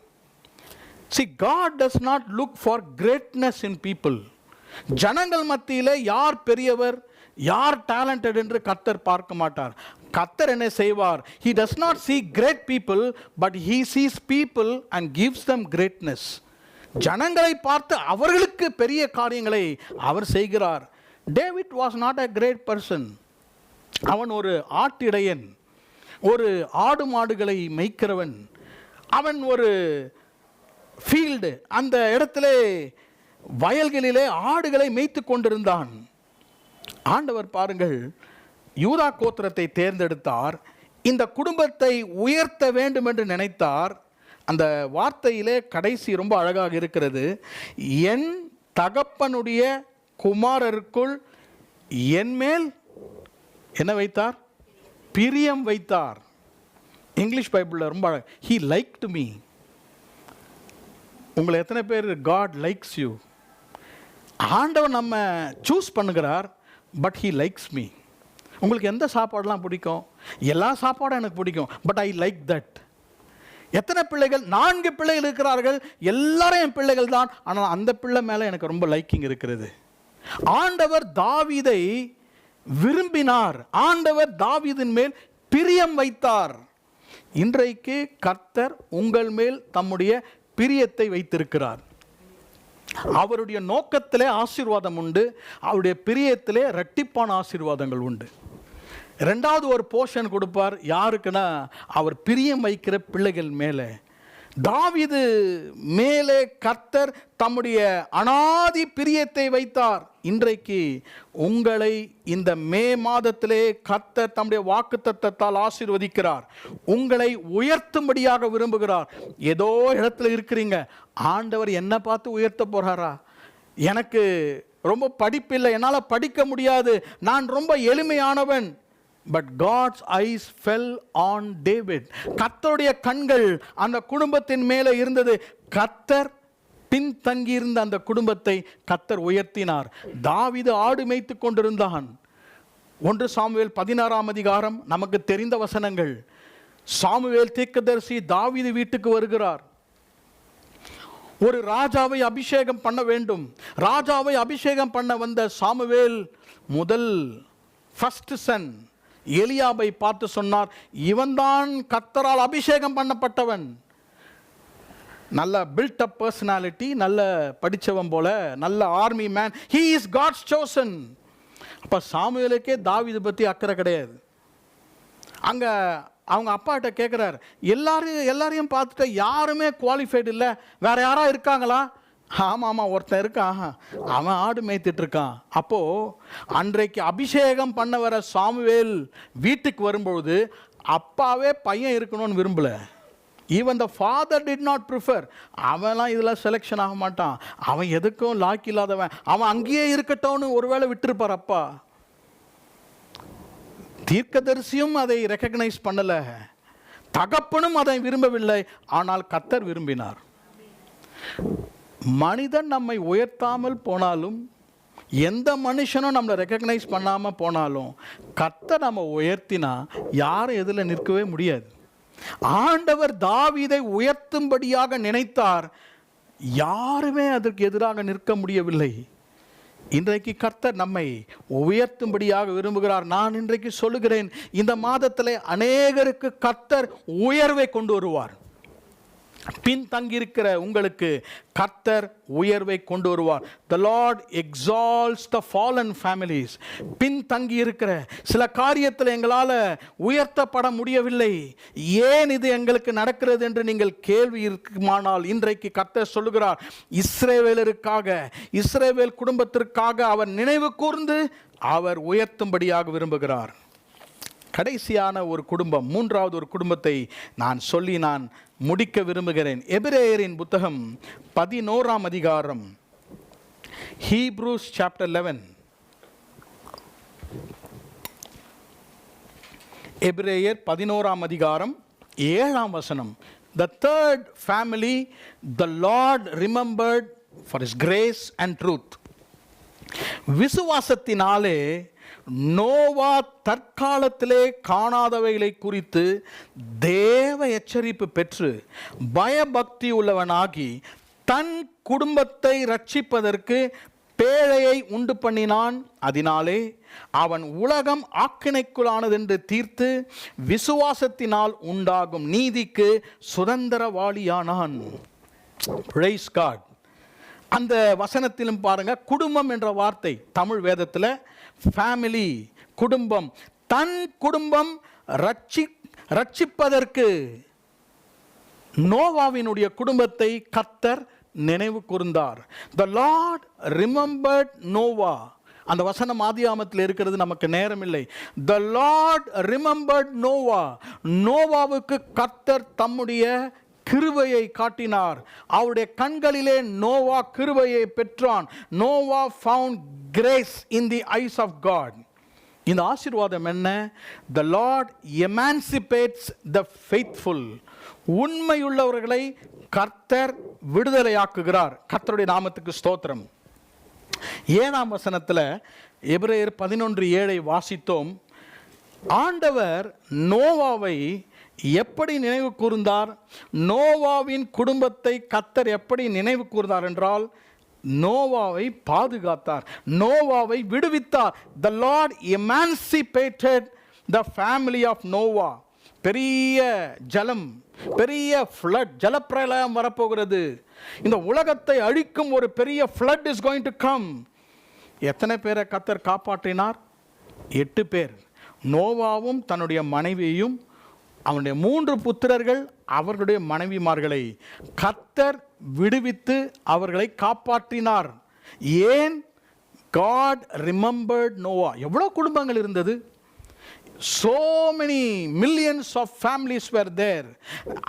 See, God does not look for greatness in people. ஜனங்கள் மத்தியிலே யார் பெரியவர், யார் டேலண்டட் என்று கர்த்தர் பார்க்க மாட்டார். கர்த்தர் என்ன செய்வார்? He does not see great people, but he sees people and gives them greatness. ஜனங்களை பார்த்து அவர்களுக்கு பெரிய காரியங்களை அவர் செய்கிறார். David was not a great person. அவன் ஒரு ஆட்டிடையன், ஒரு ஆடு மாடுகளை மேய்க்கிறவன். அவன் ஒரு ஃபீல்டு, அந்த இடத்துல வயல்களிலே ஆடுகளை மேய்த்து கொண்டிருந்தான். ஆண்டவர் பாருங்கள், யூதா கோத்திரத்தை தேர்ந்தெடுத்தார். இந்த குடும்பத்தை உயர்த்த வேண்டும் என்று நினைத்தார். அந்த வார்த்தையிலே கடைசி ரொம்ப அழகாக இருக்கிறது. என் தகப்பனுடைய குமாரருக்குள் என் மேல் என்ன வைத்தார்? பிரியம் வைத்தார். இங்கிலீஷ் பைபிளில் ரொம்ப அழகு. He liked me. உங்களை எத்தனை பேர் God likes you? ஆண்டவர் நம்ம சூஸ் பண்ணுகிறார், பட் He likes me. உங்களுக்கு எந்த சாப்பாடெல்லாம் பிடிக்கும்? எல்லா சாப்பாடும் எனக்கு பிடிக்கும், பட் ஐ லைக் தட். எத்தனை பிள்ளைகள்? 4 பிள்ளைகள் இருக்கிறார்கள், எல்லாரும் என் பிள்ளைகள் தான், ஆனால் அந்த பிள்ளை மேலே எனக்கு ரொம்ப லைக்கிங் இருக்கிறது. ஆண்டவர் தாவீதை விரும்பினார். ஆண்டவர் தாவீதின் மேல் பிரியம் வைத்தார். இன்றைக்கு கர்த்தர் உங்கள் மேல் தம்முடைய பிரியத்தை வைத்திருக்கிறார். அவருடைய நோக்கத்திலே ஆசீர்வாதம் உண்டு, அவருடைய பிரியத்திலே இரட்டிப்பான ஆசீர்வாதங்கள் உண்டு. ரெண்டாவது ஒரு போர்ஷன் கொடுப்பார். யாருக்குன்னா, அவர் பிரியம் வைக்கிற பிள்ளைகள் மேலே. தாவீது மேலே கர்த்தர் தம்முடைய அனாதி பிரியத்தை வைத்தார். இன்றைக்கு உங்களை இந்த மே மாதத்திலே கர்த்தர் தம்முடைய வாக்குத்தத்தத்தால் ஆசீர்வதிக்கிறார். உங்களை உயர்த்தும்படியாக விரும்புகிறார். ஏதோ இடத்துல இருக்கிறீங்க, ஆண்டவர் என்ன பார்த்து உயர்த்த போறாரா? எனக்கு ரொம்ப படிப்பில்லை, என்னால் படிக்க முடியாது, நான் ரொம்ப எளிமையானவன். But God's eyes fell on David. கர்த்தருடைய கண்கள் அந்த குடும்பத்தின் மேலே இருந்தது. கர்த்தர் பின்தங்கியிருந்த அந்த குடும்பத்தை கர்த்தர் உயர்த்தினார். தாவீது ஆடு மேய்த்து கொண்டிருந்தான். 1 சாமுவேல் 16ஆம் அதிகாரம் நமக்கு தெரிந்த வசனங்கள். சாமுவேல் தீர்க்கதரிசி தாவீது வீட்டுக்கு வருகிறார். ஒரு ராஜாவை அபிஷேகம் பண்ண வேண்டும். ராஜாவை அபிஷேகம் பண்ண வந்த சாமுவேல் முதல் ஃபர்ஸ்ட் சன் எலியாபை பார்த்து சொன்னார், இவன்தான் கர்த்தரால் அபிஷேகம் பண்ணப்பட்டவன். நல்ல பில்ட் அப் பர்சனாலிட்டி, நல்ல படித்தவன் போல, நல்ல army man. He is God's chosen. அப்போ சாமுவேலுக்கே தாவீது பற்றி அக்கறை கிடையாது. அங்கே அவங்க அப்பாட்ட கேட்குறாரு, எல்லாரையும் பார்த்துட்டு யாருமே குவாலிஃபைடு இல்லை, வேற யாரா இருக்காங்களா? ஆமாம் ஒருத்தன் இருக்கான், அவன் ஆடு மேய்த்துட்டு இருக்கான். அப்போது அன்றைக்கு அபிஷேகம் பண்ண வர சாமுவேல் வீட்டுக்கு வரும்பொழுது அப்பாவே பையன் இருக்கணும்னு விரும்பலை. Even the father did not prefer. அவன்லாம் இதில் செலெக்ஷன் ஆக மாட்டான், அவன் எதுக்கும் லாக் இல்லாதவன், அவன் அங்கேயே இருக்கட்டும்னு ஒருவேளை விட்டுருப்பார் அப்பா. தீர்க்கதரிசியும் அதை ரெக்கக்னைஸ் பண்ணலை, தகப்பனும் அதை விரும்பவில்லை, ஆனால் கர்த்தர் விரும்பினார். மனிதன் நம்மை உயர்த்தாமல் போனாலும், எந்த மனுஷனும் நம்மளை ரெக்கக்னைஸ் பண்ணாமல் போனாலும், கர்த்தர் நம்ம உயர்த்தினா யாரும் எதில் நிற்கவே முடியாது. ஆண்டவர் தாவீதை உயர்த்தும்படியாக நினைத்தார், யாருமே அதற்கு எதிராக நிற்க முடியவில்லை. இன்றைக்கு கர்த்தர் நம்மை உயர்த்தும்படியாக விரும்புகிறார். நான் இன்றைக்கு சொல்லுகிறேன், இந்த மாதத்தில் அநேகருக்கு கர்த்தர் உயர்வை கொண்டு வருவார். பின்தங்கியிருக்கிற உங்களுக்கு கர்த்தர் உயர்வை கொண்டு வருவார். The Lord exalts the fallen families. பின்தங்கி இருக்கிற சில காரியத்தில் எங்களால் உயர்த்தப்பட முடியவில்லை, ஏன் இது எங்களுக்கு நடக்கிறது என்று நீங்கள் கேள்வி இருக்குமானால், இன்றைக்கு கர்த்தர் சொல்லுகிறார், இஸ்ரவேலருக்காக, இஸ்ரவேல் குடும்பத்திற்காக அவர் நினைவு கூர்ந்து அவர் உயர்த்தும்படியாக விரும்புகிறார். கடைசியான ஒரு குடும்பம், மூன்றாவது ஒரு குடும்பத்தை நான் சொல்லி நான் முடிக்க விரும்புகிறேன். எபிரேயரின் புத்தகம் 11ஆம் அதிகாரம், ஹீப்ரூஸ் சாப்டர் 11. எபிரேயர் 11ஆம் அதிகாரம் 7ஆம் வசனம். The third family the Lord remembered for his grace and truth. விசுவாசத்தினாலே நோவா தற்காலத்திலே காணாதவைகளை குறித்து தேவ எச்சரிப்பு பெற்று பயபக்தி உள்ளவனாகி தன் குடும்பத்தை ரட்சிப்பதற்கு பேழையை உண்டு பண்ணினான். அதனாலே அவன் உலகம் ஆக்கினைக்குள்ளானதென்று தீர்த்து விசுவாசத்தினால் உண்டாகும் நீதிக்கு சுதந்திரவாளியானான். Praise God. அந்த வசனத்திலும் பாருங்க, குடும்பம் என்ற வார்த்தை தமிழ் வேதத்தில் ஃபேமிலி, குடும்பம், தன் குடும்பம் ரட்சிப்பதற்கு நோவாவினுடைய குடும்பத்தை கர்த்தர் நினைவு கூர்ந்தார். The Lord remembered Noah. அந்த வசனம் ஆதியாகமத்தில் இருக்கிறது, நமக்கு நேரம் இல்லை. The Lord remembered Noah. நோவாவுக்கு கர்த்தர் தம்முடைய கிருபையை காட்டினார். அவருடைய கண்களிலே நோவா கிருபையை பெற்றான். Noah found grace in the eyes of God. இந்த ஆசீர்வாதம் என்ன? The Lord emancipates the faithful. உண்மையுள்ளவர்களை கர்த்தர் விடுதலையாக்குகிறார். கர்த்தருடைய நாமத்துக்கு ஸ்தோத்திரம். 7ஆம் வசனத்தில் எபிரேயர் 11:7 வாசித்தோம். ஆண்டவர் நோவாவை எப்படி நினைவு கூர்ந்தார்? நோவாவின் குடும்பத்தை கர்த்தர் எப்படி நினைவு கூர்ந்தார் என்றால், நோவாவை பாதுகாத்தார், நோவாவை விடுவித்தார். The Lord emancipated the family of Noah. பெரிய ஜலம், பெரிய ஃப்ளட், ஜலப்பிரளயம் வரப்போகிறது. இந்த உலகத்தை அழிக்கும் ஒரு பெரிய flood is going to come. எத்தனை பேரை கர்த்தர் காப்பாற்றினார்? 8 பேர். நோவாவும் தன்னுடைய மனைவியையும் அவனுடைய 3 புத்திரர்கள் அவர்களுடைய மனைவிமார்களை கர்த்தர் விடுவித்து அவர்களை காப்பாற்றினார். ஏன்? God remembered Noah. எவ்வளோ குடும்பங்கள் இருந்தது? So many millions of families were there.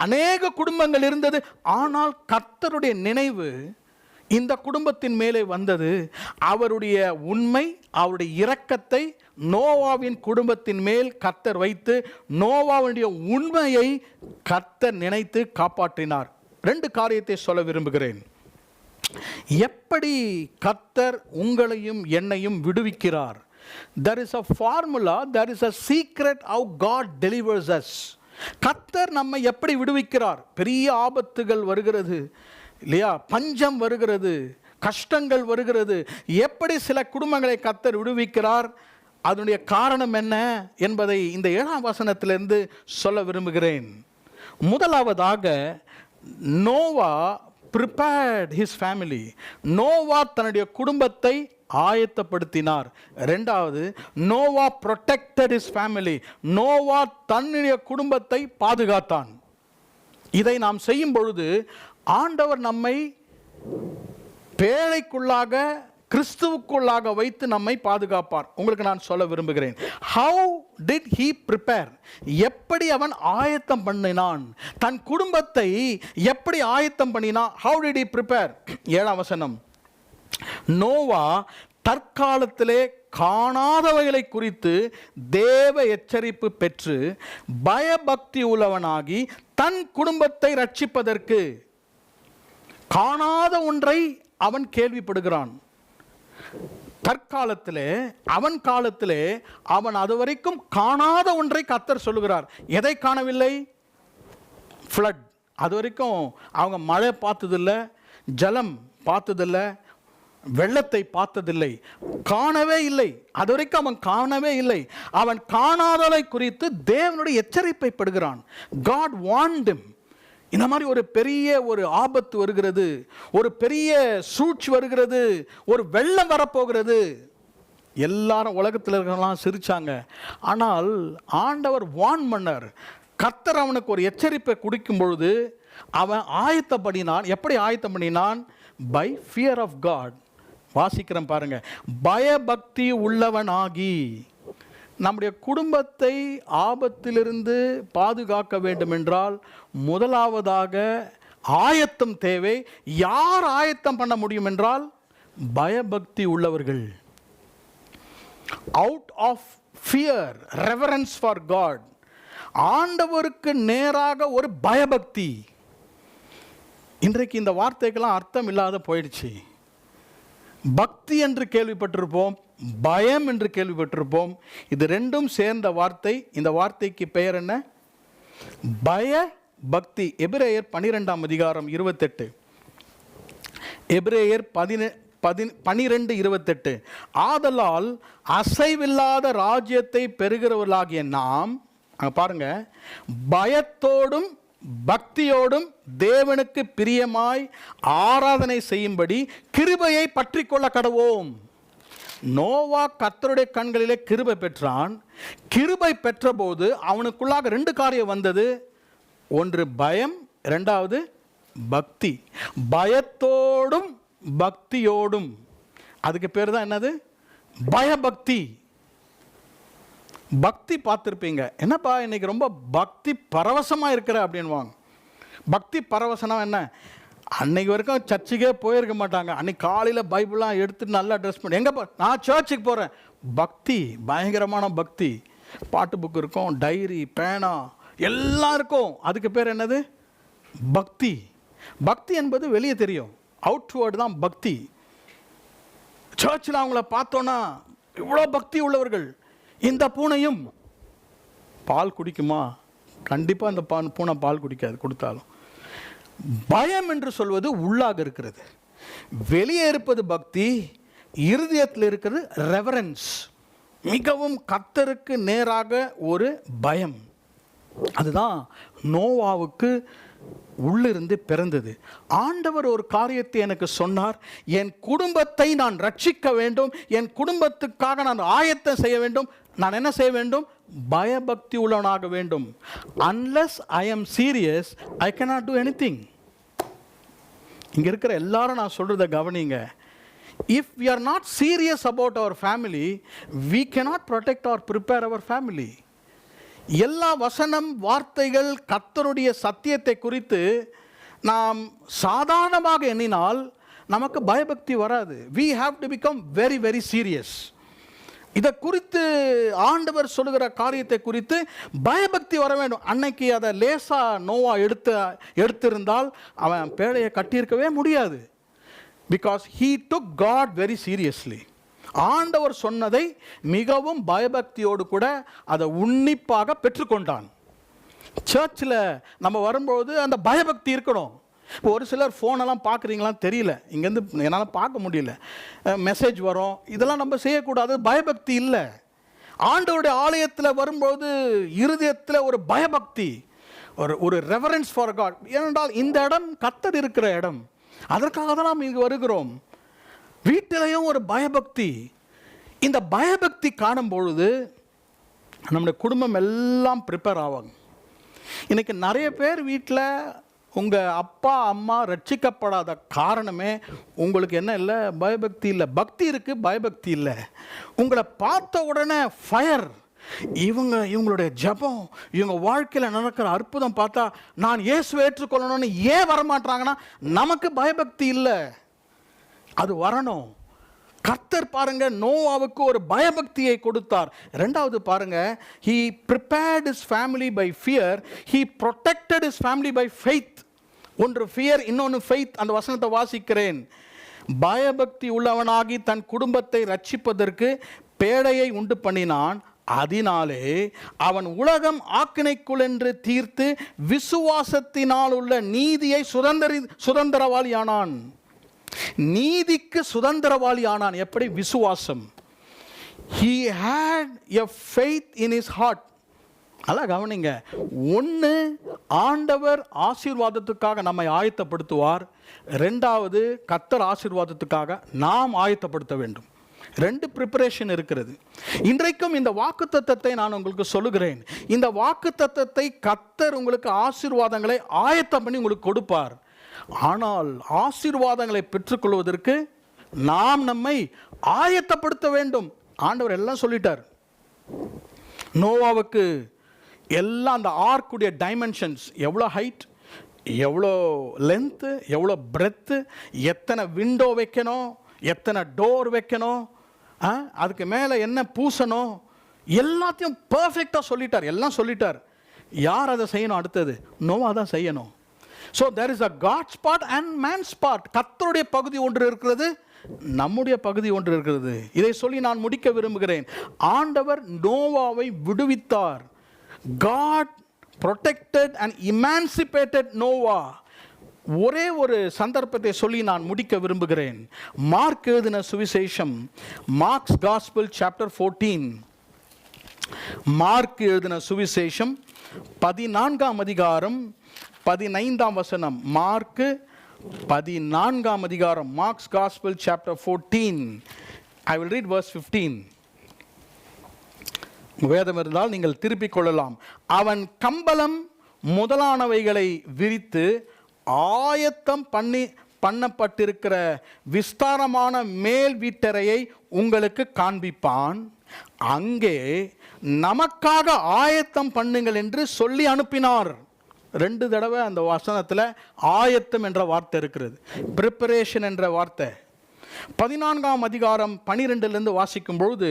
அநேக குடும்பங்கள் இருந்தது. ஆனால் கர்த்தருடைய நினைவு இந்த குடும்பத்தின் மேலே வந்தது. அவருடைய உண்மை, அவருடைய இரக்கத்தை நோவாவின் குடும்பத்தின் மேல் கர்த்தர் வைத்து நோவாவுடைய உண்மையை கர்த்தர் நினைத்து காப்பாற்றினார். 2 காரியத்தை சொல்ல விரும்புகிறேன். எப்படி கர்த்தர் உங்களையும் என்னையும் விடுவிக்கிறார்? There is a formula, there is a secret how God delivers us. கர்த்தர் நம்மை எப்படி விடுவிக்கிறார்? பெரிய ஆபத்துகள் வருகிறது இல்லையா, பஞ்சம் வருகிறது, கஷ்டங்கள் வருகிறது. எப்படி சில குடும்பங்களை கர்த்தர் விடுவிக்கிறார்? அதனுடைய காரணம் என்ன என்பதை இந்த 7ஆம் வசனத்திலிருந்து சொல்ல விரும்புகிறேன். முதலாவதாக, Noah prepared his family. Noah தன்னுடைய குடும்பத்தை ஆயத்தப்படுத்தினார். 2வது, Noah protected his family. Noah தன்னுடைய குடும்பத்தை பாதுகாத்தான். இதை நாம் செய்யும் பொழுது ஆண்டவர் நம்மை பேழைக்குள்ளாக கிறிஸ்துவுக்குள்ளாக வைத்து நம்மை பாதுகாப்பார். உங்களுக்கு நான் சொல்ல விரும்புகிறேன், how did he prepare? எப்படி அவன் ஆயத்தம் பண்ணினான், தன் குடும்பத்தை எப்படி ஆயத்தம் பண்ணினான்? how did he prepare? 7ஆம் வசனம், நோவா தற்காலத்திலே காணாதவைகளை குறித்து தேவ எச்சரிப்பு பெற்று பயபக்தி உள்ளவனாகி தன் குடும்பத்தை ரட்சிப்பதற்கு. காணாத ஒன்றை அவன் கேள்விப்படுகிறான். தற்காலத்திலே அவன் காலத்திலே அவன் அதுவரைக்கும் காணாத ஒன்றை கர்த்தர் சொல்லுகிறார். எதை காணவில்லை? ஃப்ளட். அது வரைக்கும் அவங்க மழை பார்த்ததில்லை, ஜலம் பார்த்ததில்லை, வெள்ளத்தை பார்த்ததில்லை, காணவே இல்லை. அது வரைக்கும் அவன் காணவே இல்லை. அவன் காணாதலை குறித்து தேவனுடைய எச்சரிப்பை படுகிறான். God warned him. இந்த மாதிரி ஒரு பெரிய ஒரு ஆபத்து வருகிறது, ஒரு பெரிய சூழ்ச்சி வருகிறது, ஒரு வெள்ளம் வரப்போகிறது. எல்லாரும் உலகத்தில் இருக்கலாம் சிரிச்சாங்க. ஆனால் ஆண்டவர் வார்ன் பண்ணார். கர்த்தர் அவனுக்கு ஒரு எச்சரிப்பை கொடுக்கும் பொழுது அவன் ஆயத்தம் பண்ணினான். எப்படி ஆயத்தம் பண்ணினான்? By fear of God. வாசிக்கிறேன் பாருங்க, பயபக்தி உள்ளவனாகி. நம்முடைய குடும்பத்தை ஆபத்திலிருந்து பாதுகாக்க வேண்டும் என்றால் முதலாவதாக ஆயத்தம் தேவை. யார் ஆயத்தம் பண்ண முடியும் என்றால் பயபக்தி உள்ளவர்கள். Out of fear, reverence for God. ஆண்டவருக்கு நேராக ஒரு பயபக்தி. இன்றைக்கு இந்த வார்த்தைக்கெல்லாம் அர்த்தம் இல்லாத போயிடுச்சு. பக்தி என்று கேள்விப்பட்டிருப்போம், பயம் என்று கேள்விப்பட்டிருப்போம். இது ரெண்டும் சேர்ந்த வார்த்தை. இந்த வார்த்தைக்கு பெயர் என்ன? பய பக்தி. எபிரேயர் 12ஆம் அதிகாரம் 28. எபிரேயர் 12:28. ஆதலால் அசைவில்லாத ராஜ்யத்தை பெறுகிறவர்களாகிய நாம், பாருங்க, பயத்தோடும் பக்தியோடும் தேவனுக்கு பிரியமாய் ஆராதனை செய்யும்படி கிருபையை பற்றி கொள்ள கடவோம். நோவா கர்த்தருடைய கண்களிலே கிருபை பெற்றான். கிருபை பெற்ற போது அவனுக்குள்ளாக 2 காரியம் வந்தது. ஒன்று பயம், இரண்டாவது பக்தி. பயத்தோடும் பக்தியோடும். அதுக்கு பேர் தான் என்னது? பயபக்தி. பக்தி பார்த்துருப்பீங்க. என்னப்பா இன்னைக்கு ரொம்ப பக்தி பரவசமாக இருக்கிற அப்படின்வாங்க. பக்தி பரவசனம் என்ன? அன்னைக்கு வரைக்கும் சர்ச்சுக்கே போயிருக்க மாட்டாங்க. அன்னைக்கு காலையில் பைபிளாக எடுத்துட்டு நல்லா ட்ரெஸ் பண்ணி எங்கேப்பா நான் சர்ச்சுக்கு போகிறேன். பக்தி, பயங்கரமான பக்தி. பாட்டு புக்கு இருக்கும், டைரி, பேனா எல்லாம் இருக்கும். அதுக்கு பேர் என்னது? பக்தி. பக்தி என்பது வெளியே தெரியும், அவுட்வேர்டு தான் பக்தி. சர்ச்சில் அவங்கள பார்த்தோன்னா இவ்வளோ பக்தி உள்ளவர்கள். இந்த பூனையும் பால் குடிக்குமா? கண்டிப்பாக இந்த பூனை பால் குடிக்காது கொடுத்தாலும். பயம் என்று சொல்வது உள்ளாக இருக்கிறது, வெளியே இருப்பது பக்தி, இருதயத்தில் இருக்கிறது ரெவரன்ஸ். மிகவும் கர்த்தருக்கு நேராக ஒரு பயம். அதுதான் நோவாவுக்கு உள்ளிருந்து பிறந்தது. ஆண்டவர் ஒரு காரியத்தை எனக்கு சொன்னார். என் குடும்பத்தை நான் ரட்சிக்க வேண்டும், என் குடும்பத்துக்காக நான் ஆயத்தம் செய்ய வேண்டும். நான் என்ன செய்ய வேண்டும்? பயபக்தி உள்ளவனாக வேண்டும். Unless I am serious, I cannot do anything. இங்க இருக்கிற எல்லாரும் நான் சொல்றதை கவனிங்க. If we are not serious about our family, we cannot protect or prepare our family. எல்லா வசனம் வார்த்தைகள் கர்த்தருடைய சத்தியத்தை குறித்து நாம் சாதாரணமாக எண்ணினால் நமக்கு பயபக்தி வராது. We have to become very very serious. இதை குறித்து ஆண்டவர் சொல்லுகிற காரியத்தை குறித்து பயபக்தி வர வேண்டும். அன்னைக்கு அதை லேசா நோவா எடுத்திருந்தால் அவன் பேழையை கட்டியிருக்கவே முடியாது. Because he took God very seriously. ஆண்டவர் சொன்னதை மிகவும் பயபக்தியோடு கூட அதை உன்னிப்பாக பெற்றுக்கொண்டான். சர்ச்சில் நம்ம வரும்போது அந்த பயபக்தி இருக்கணும். இப்போ ஒரு சிலர் ஃபோனெல்லாம் பார்க்குறீங்களான்னு தெரியல, இங்கேருந்து என்னால் பார்க்க முடியல, மெசேஜ் வரும், இதெல்லாம் நம்ம செய்யக்கூடாது. பயபக்தி இல்லை. ஆண்டவருடைய ஆலயத்தில் வரும்போது இருதயத்தில் ஒரு பயபக்தி, ஒரு ரெவரன்ஸ் ஃபார் காட். ஏனென்றால் இந்த இடம் கர்த்தர் இருக்கிற இடம், அதற்காக தான் நாம் இங்கு வருகிறோம். வீட்டிலையும் ஒரு பயபக்தி. இந்த பயபக்தி காணும் பொழுது நம்முடைய குடும்பம் எல்லாம் ப்ரிப்பேர் ஆவாங்க. இன்றைக்கி நிறைய பேர் வீட்டில் உங்கள் அப்பா அம்மா ரட்சிக்கப்படாத காரணமே உங்களுக்கு என்ன இல்லை? பயபக்தி இல்லை. பக்தி இருக்குது, பயபக்தி இல்லை. உங்களை பார்த்த உடனே ஃபயர். இவங்களுடைய ஜபம், இவங்க வாழ்க்கையில் நடக்கிற அற்புதம் பார்த்தா நான் இயேசுவை ஏற்றுக்கொள்ளணும்னு ஏன் வரமாட்டாங்கன்னா நமக்கு பயபக்தி இல்லை. அது வரணும். கர்த்தர் பாருங்க நோவாவுக்கு ஒரு பயபக்தியை கொடுத்தார். இரண்டாவது பாருங்க, he prepared his family by fear, he protected his family by faith. ஒன்று ஃபியர், இன்னொன்று ஃபெய்த். அந்த வசனத்தை வாசிக்கிறேன். பயபக்தி உள்ளவனாகி தன் குடும்பத்தை ரட்சிப்பதற்கு பேடையை உண்டு பண்ணினான், அதனாலே அவன் உலகம் ஆக்கினைக்குள் என்று தீர்த்து விசுவாசத்தினால் உள்ள நீதியை சுதந்திரவாளியானான். நீதிக்கு சுதந்திரவாளி ஆனான். எப்படி? விசுவாசம். he had a faith in his heart. அல்ல கவனிங்க, ஒன்று ஆண்டவர் ஆசீர்வாதத்துக்காக நம்மை ஆயத்தப்படுத்துவார். ரெண்டாவது கர்த்தர் ஆசீர்வாதத்துக்காக நாம் ஆயத்தப்படுத்த வேண்டும். ரெண்டு ப்ரிப்பரேஷன் இருக்கிறது. இன்றைக்கும் இந்த வாக்குத்தத்தத்தை நான் உங்களுக்கு சொல்லுகிறேன். இந்த வாக்குத்தத்தத்தை கர்த்தர் உங்களுக்கு ஆசீர்வாதங்களை ஆயத்தம் பண்ணி உங்களுக்கு கொடுப்பார். ஆனால் ஆசீர்வாதங்களை பெற்றுக்கொள்வதற்கு நாம் நம்மை ஆயத்தப்படுத்த வேண்டும். ஆண்டவர் எல்லாம் சொல்லிட்டார். நோவாவுக்கு எல்லாம் அந்த ஆர்க்குடைய டைமென்ஷன்ஸ், எவ்வளோ ஹைட், எவ்வளோ லென்த்து, எவ்வளோ பிரெத்து, எத்தனை விண்டோ வைக்கணும், எத்தனை டோர் வைக்கணும், அதுக்கு மேலே என்ன பூசணும், எல்லாத்தையும் பர்ஃபெக்டாக சொல்லிட்டார். எல்லாம் சொல்லிட்டார். யார் அதை செய்யணும்? அடுத்தது நோவா தான் செய்யணும். So there is a God's part and man's part. கர்த்தருடைய பகுதி ஒன்று இருக்கிறது, நம்முடைய பகுதி ஒன்று இருக்கிறது. இதை சொல்லி நான் முடிக்க விரும்புகிறேன். ஆண்டவர் நோவாவை விடுவித்தார். God protected and emancipated Noah. ஒரே ஒரு சந்தர்ப்பத்தை சொல்லி நான் முடிக்க விரும்புகிறேன். மார்க் எழுதின சுவிசேஷம், மார்க்ஸ் காஸ்பல் சாப்டர் 14. மார்க் எழுதின சுவிசேஷம் 14ஆம் அதிகாரம் 15ஆம் வசனம். மார்க் 14ஆம் அதிகாரம், Mark's gospel chapter 14. I will read verse 15. வேதம் இருந்தால் நீங்கள் திருப்பிக் கொள்ளலாம். அவன் கம்பளம் முதலானவைகளை விரித்து ஆயத்தம் பண்ணப்பட்டிருக்கிற விஸ்தாரமான மேல் வீட்டறையை உங்களுக்கு காண்பிப்பான். அங்கே நமக்காக ஆயத்தம் பண்ணுங்கள் என்று சொல்லி அனுப்பினார். 2 தடவை அந்த வசனத்தில் ஆயத்தம் என்ற வார்த்தை இருக்கிறது, ப்ரிப்பரேஷன் என்ற வார்த்தை. 14ஆம் அதிகாரம் 12லிருந்து வாசிக்கும் பொழுது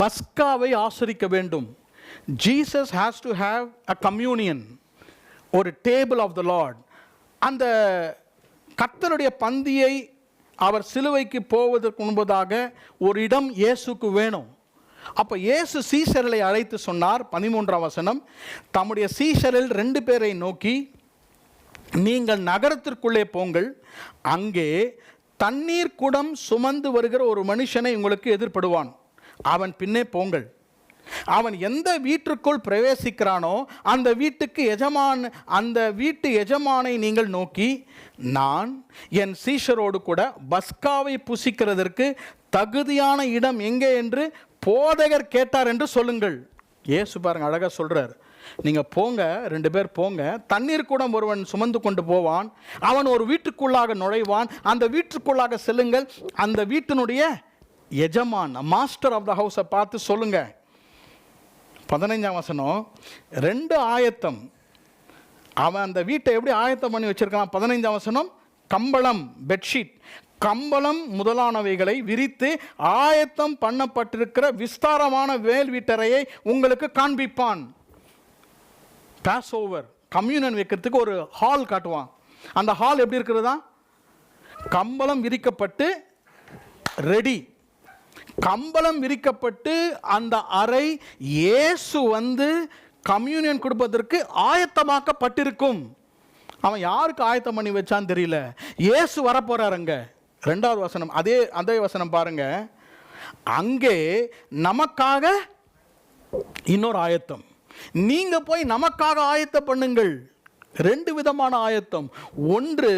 பஸ்காவை ஆசரிக்க வேண்டும். Jesus has to have a communion, ஒரு டேபிள் ஆஃப் த லார்ட். அந்த கர்த்தருடைய பந்தியை அவர் சிலுவைக்கு போவதற்கு முன்பதாக ஒரு இடம் இயேசுக்கு வேணும். அப்போ இயேசு சீஷர்களை அழைத்து சொன்னார். 13ஆம் வசனம். தம்முடைய சீஷரில் 2 பேரை நோக்கி, நீங்கள் நகரத்திற்குள்ளே போங்கள், அங்கே தண்ணீர் குடம் சுமந்து வருகிற ஒரு மனுஷனை உங்களுக்கு எதிர்படுவான், அவன் பின்னே போங்கள். அவன் எந்த வீட்டிற்குள் பிரவேசிக்கிறானோ அந்த வீட்டு எஜமானை நீங்கள் நோக்கி, நான் என் சீஷரோடு கூட பஸ்காவை புசிக்கிறதற்கு தகுதியான இடம் எங்கே என்று போதகர் கேட்டார் என்று சொல்லுங்கள். இயேசு பாருங்க அழகா சொல்றார். நீங்கள் போங்க, 2 பேர் போங்க, தண்ணீர் கூட ஒருவன் சுமந்து கொண்டு போவான், அவன் ஒரு வீட்டுக்குள்ளாக நுழைவான், அந்த வீட்டுக்குள்ளாக செல்லுங்கள், அந்த வீட்டினுடைய எஜமான், மாஸ்டர் ஆஃப் த ஹவுஸை பார்த்து சொல்லுங்க. 15ஆம் வசனம். 2 ஆயத்தம். அவன் அந்த வீட்டை எப்படி ஆயத்தம் பண்ணி வச்சிருக்கான்? 15ஆம் வசனம். கம்பளம், பெட்ஷீட், கம்பளம் முதலானவைகளை விரித்து ஆயத்தம் பண்ணப்பட்டிருக்கிற விஸ்தாரமான வேல் வீட்டறையை உங்களுக்கு காண்பிப்பான். பாஸ் ஓவர், கம்யூனியன் வைக்கிறதுக்கு ஒரு ஹால் காட்டுவான். அந்த ஹால் எப்படி இருக்கிறதா? கம்பளம் விரிக்கப்பட்டு ரெடி. கம்பளம் விரிக்கப்பட்டு அந்த அறை இயேசு வந்து கம்யூனியன் கொடுப்பதற்கு ஆயத்தமாக்கப்பட்டிருக்கும். அவன் யாருக்கு ஆயத்தம் பண்ணி வச்சான்னு தெரியல. இயேசு வரப்போறாருங்க. 2வது வசனம், அதே வசனம் பாருங்க. அங்கே நமக்காக இன்னொரு ஆயத்தம். நீங்க போய் நமக்காக ஆயத்தம் பண்ணுங்கள். 2 விதமான ஆயத்தம். ஒன்று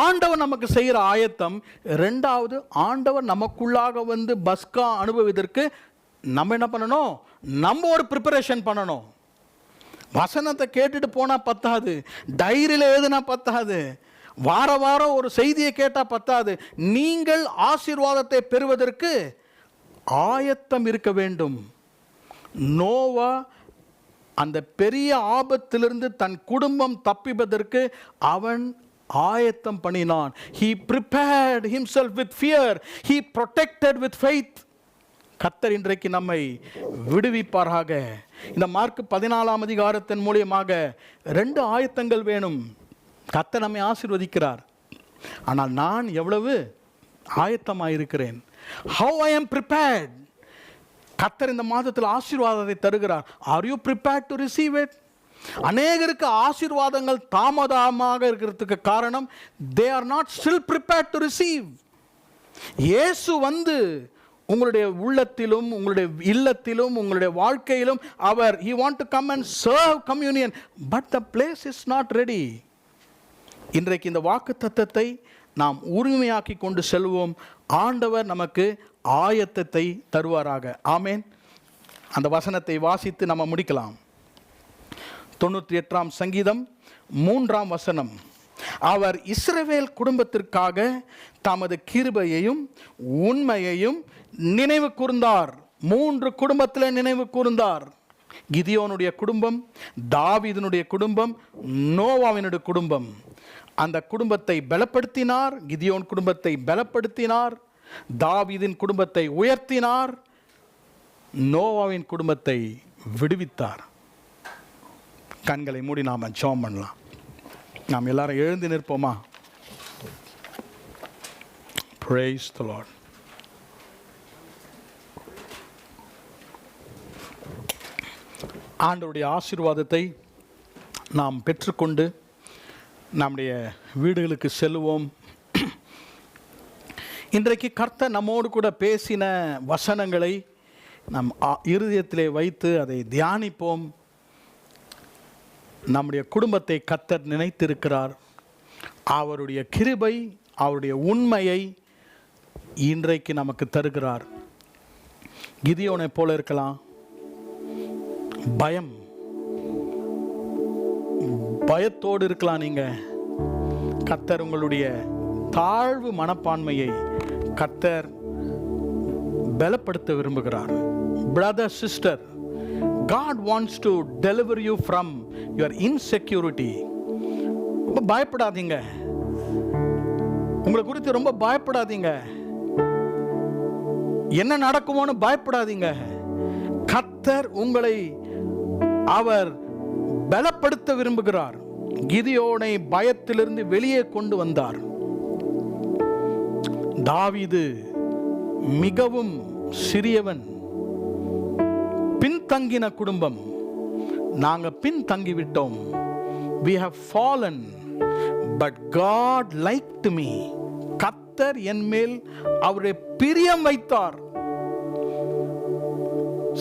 ஆண்டவர் நமக்கு செய்கிற ஆயத்தம், 2வது ஆண்டவர் நமக்குள்ளாக வந்து பஸ்கா அனுபவிதற்கு நம்ம என்ன பண்ணணும்? நம்ம ஒரு ப்ரிப்பரேஷன் பண்ணணும். வசனத்தை கேட்டுட்டு போனா பத்தாது, டைரியில் எழுதுனா பத்தாது, வார வாரம் ஒரு செய்தியை கேட்டால் பத்தாது. நீங்கள் ஆசீர்வாதத்தை பெறுவதற்கு ஆயத்தம் இருக்க வேண்டும். நோவா அந்த பெரிய ஆபத்திலிருந்து தன் குடும்பம் தப்பிப்பதற்கு அவன் ஆயத்தம் பண்ணினான். He prepared himself with fear. He protected with faith. கர்த்தர் இன்றைக்கு நம்மை விடுவிப்பாராக. இந்த மார்க் 14 அதிகாரத்தின் மூலியமாக 2 ஆயத்தங்கள் வேணும். கர்த்தர் நம்மை ஆசீர்வதிக்கிறார். ஆனால் நான் எவ்வளவு ஆயத்தமாயிருக்கிறேன்? How I am prepared? கர்த்தர் இந்த மாதத்தில் ஆசீர்வாதத்தை தருகிறார். Are you prepared to receive it? அநேகருக்கு ஆசீர்வாதங்கள் தாமதமாக இருக்கிறதுக்கு காரணம் they are not still prepared to receive. இயேசு வந்து உங்களுடைய உள்ளத்திலும் உங்களுடைய இல்லத்திலும் உங்களுடைய வாழ்க்கையிலும் அவர் he want to come and serve communion, but the place is not ready. இன்றைக்கு இந்த வாக்குத்தத்தத்தை நாம் உரிமையாக்கி கொண்டு செல்வோம். ஆண்டவர் நமக்கு ஆயத்தத்தை தருவாராக. ஆமேன். அந்த வசனத்தை வாசித்து நம்ம முடிக்கலாம். 98 சங்கீதம் 3 வசனம். அவர் இஸ்ரவேல் குடும்பத்திற்காக தமது கிருபையையும் உண்மையையும் நினைவு கூர்ந்தார். 3 குடும்பத்தில் நினைவு கூர்ந்தார். கிதியோனுடைய குடும்பம், தாவீதினுடைய குடும்பம், நோவாவினுடைய குடும்பம். அந்த குடும்பத்தை பலப்படுத்தினார். கிதியோன் குடும்பத்தை பலப்படுத்தினார். தாவீதின் குடும்பத்தை உயர்த்தினார். நோவாவின் குடும்பத்தை விடுவித்தார். கண்களை மூடி நாம் ஜெபம் பண்ணலாம். நாம் எல்லாரும் எழுந்து நிற்போமா? Praise the Lord. ஆண்டவருடைய ஆசீர்வாதத்தை நாம் பெற்றுக்கொண்டு நம்முடைய வீடுகளுக்கு செல்வோம். இன்றைக்கு கர்த்தர் நம்மோடு கூட பேசின வசனங்களை நம் இருதயத்திலே வைத்து அதை தியானிப்போம். நம்முடைய குடும்பத்தை கர்த்தர் நினைத்திருக்கிறார். அவருடைய கிருபை, அவருடைய உண்மையை இன்றைக்கு நமக்கு தருகிறார். கிதியோனை போல இருக்கலாம். பயத்தோடு இருக்கலாம். நீங்க கர்த்தர் உங்களுடைய தாழ்வு மனப்பான்மையை கர்த்தர் பலப்படுத்த விரும்புகிறார். Brother, sister, God wants to deliver you from your insecurity. ரொம்ப பயப்படாதீங்க. உங்களை குறித்து ரொம்ப பயப்படாதீங்க. என்ன நடக்குமோன்னு பயப்படாதீங்க. கர்த்தர் உங்களை அவர் பலப்படுத்த விரும்புகிறார். கிதியோனை பயத்திலிருந்து வெளியே கொண்டு வந்தார். தாவீது மிகவும் சிறியவன், பின்தங்கின குடும்பம். நாங்க பின்தங்கிவிட்டோம். we have fallen but God liked me. கர்த்தர் என் மேல் அவருடைய பிரியம் வைத்தார்.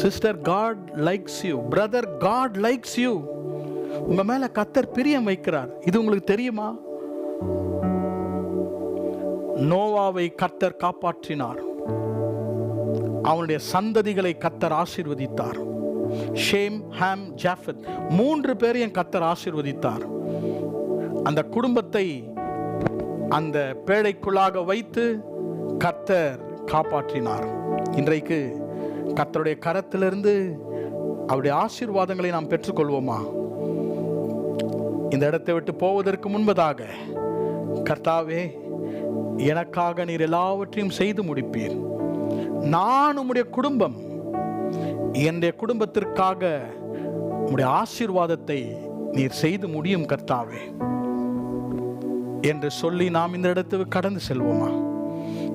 Sister, God likes you. brother, God likes you. உங்க மேல கர்த்தர் பிரியம் வைக்கிறார். இது உங்களுக்கு தெரியுமா? நோவாவை கர்த்தர் காப்பாற்றினார். அவனுடைய சந்ததிகளை கர்த்தர் ஆசீர்வதித்தார். ஷேம், ஹாம், ஜாஃபத் 3 பேரையும் கர்த்தர் ஆசீர்வதித்தார். அந்த குடும்பத்தை அந்த பேழைக்குள்ளாக வைத்து கர்த்தர் காப்பாற்றினார். இன்றைக்கு கர்த்தருடைய கரத்திலிருந்து அவருடைய ஆசீர்வாதங்களை நாம் பெற்றுக்கொள்வோமா? இந்த இடத்தை விட்டு போவதற்கு முன்பதாக, கர்த்தாவே, எனக்காக நீர் எல்லாவற்றையும் செய்து முடிப்பீர். நான் உம்முடைய குடும்பம், என்னுடைய குடும்பத்திற்காக உம்முடைய ஆசீர்வாதத்தை நீர் செய்து முடியும் கர்த்தாவே என்று சொல்லி நாம் இந்த இடத்துக்கு கடந்து செல்வோமா?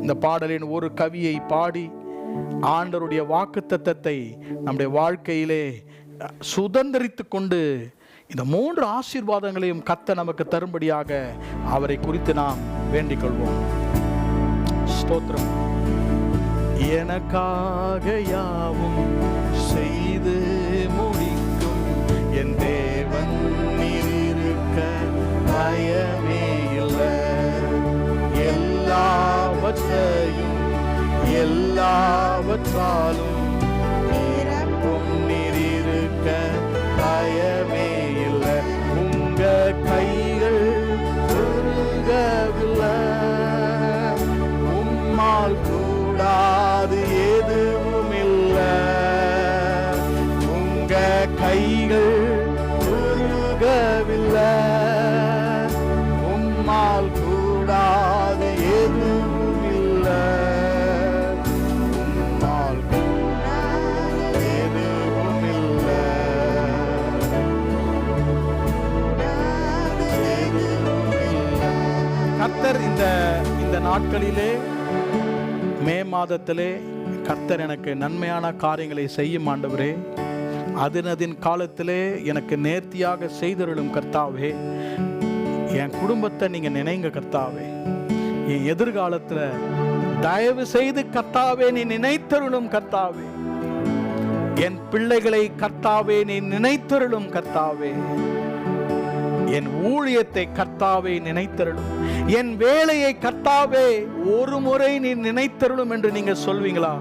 இந்த பாடலின் ஒரு கவியை பாடி ஆண்டவருடைய வாக்குத்தத்தத்தை நம்முடைய வாழ்க்கையிலே சுதந்திரித்து கொண்டு இந்த 3 ஆசீர்வாதங்களையும் கர்த்தர் நமக்கு தரும்படியாக அவரை குறித்து நாம் வேண்டிக் கொள்வோம். ஸ்தோத்திரம். எனக்காக யாவும் செய்து முடிக்கும் என் தேவன் இருக்க பயமே இல்லை. எல்லாவற்றையும் எல்லாவற்றாலும் நிரப்பும் நீர் இருக்க பயமே உங்க கைகள் உருகவில்லை, உம்மால் கூடாது எதுவும் இல்லை, உம்மால் கூடாது எதுவும் இல்லை. கர்த்தர் இந்த நாட்களிலே மே மாதத்திலே கர்த்தர் எனக்கு நன்மையான காரியங்களை செய்யும் ஆண்டவரே. அதின் காலத்திலே எனக்கு நேர்த்தியாக செய்தருளும் கர்த்தாவே. என் குடும்பத்தை நீங்க நினைங்க கர்த்தாவே. என் எதிர்காலத்துல தயவு செய்து கர்த்தாவே நீ நினைத்தருளும் கர்த்தாவே. என் பிள்ளைகளை கர்த்தாவே நீ நினைத்தருளும் கர்த்தாவே. என் ஊழியத்தை கர்த்தாவே நினைத்தருளும், என் வேலையை கர்த்தாவே ஒரு முறை நீ நினைத்தருளும் என்று நீங்க சொல்வீங்களா?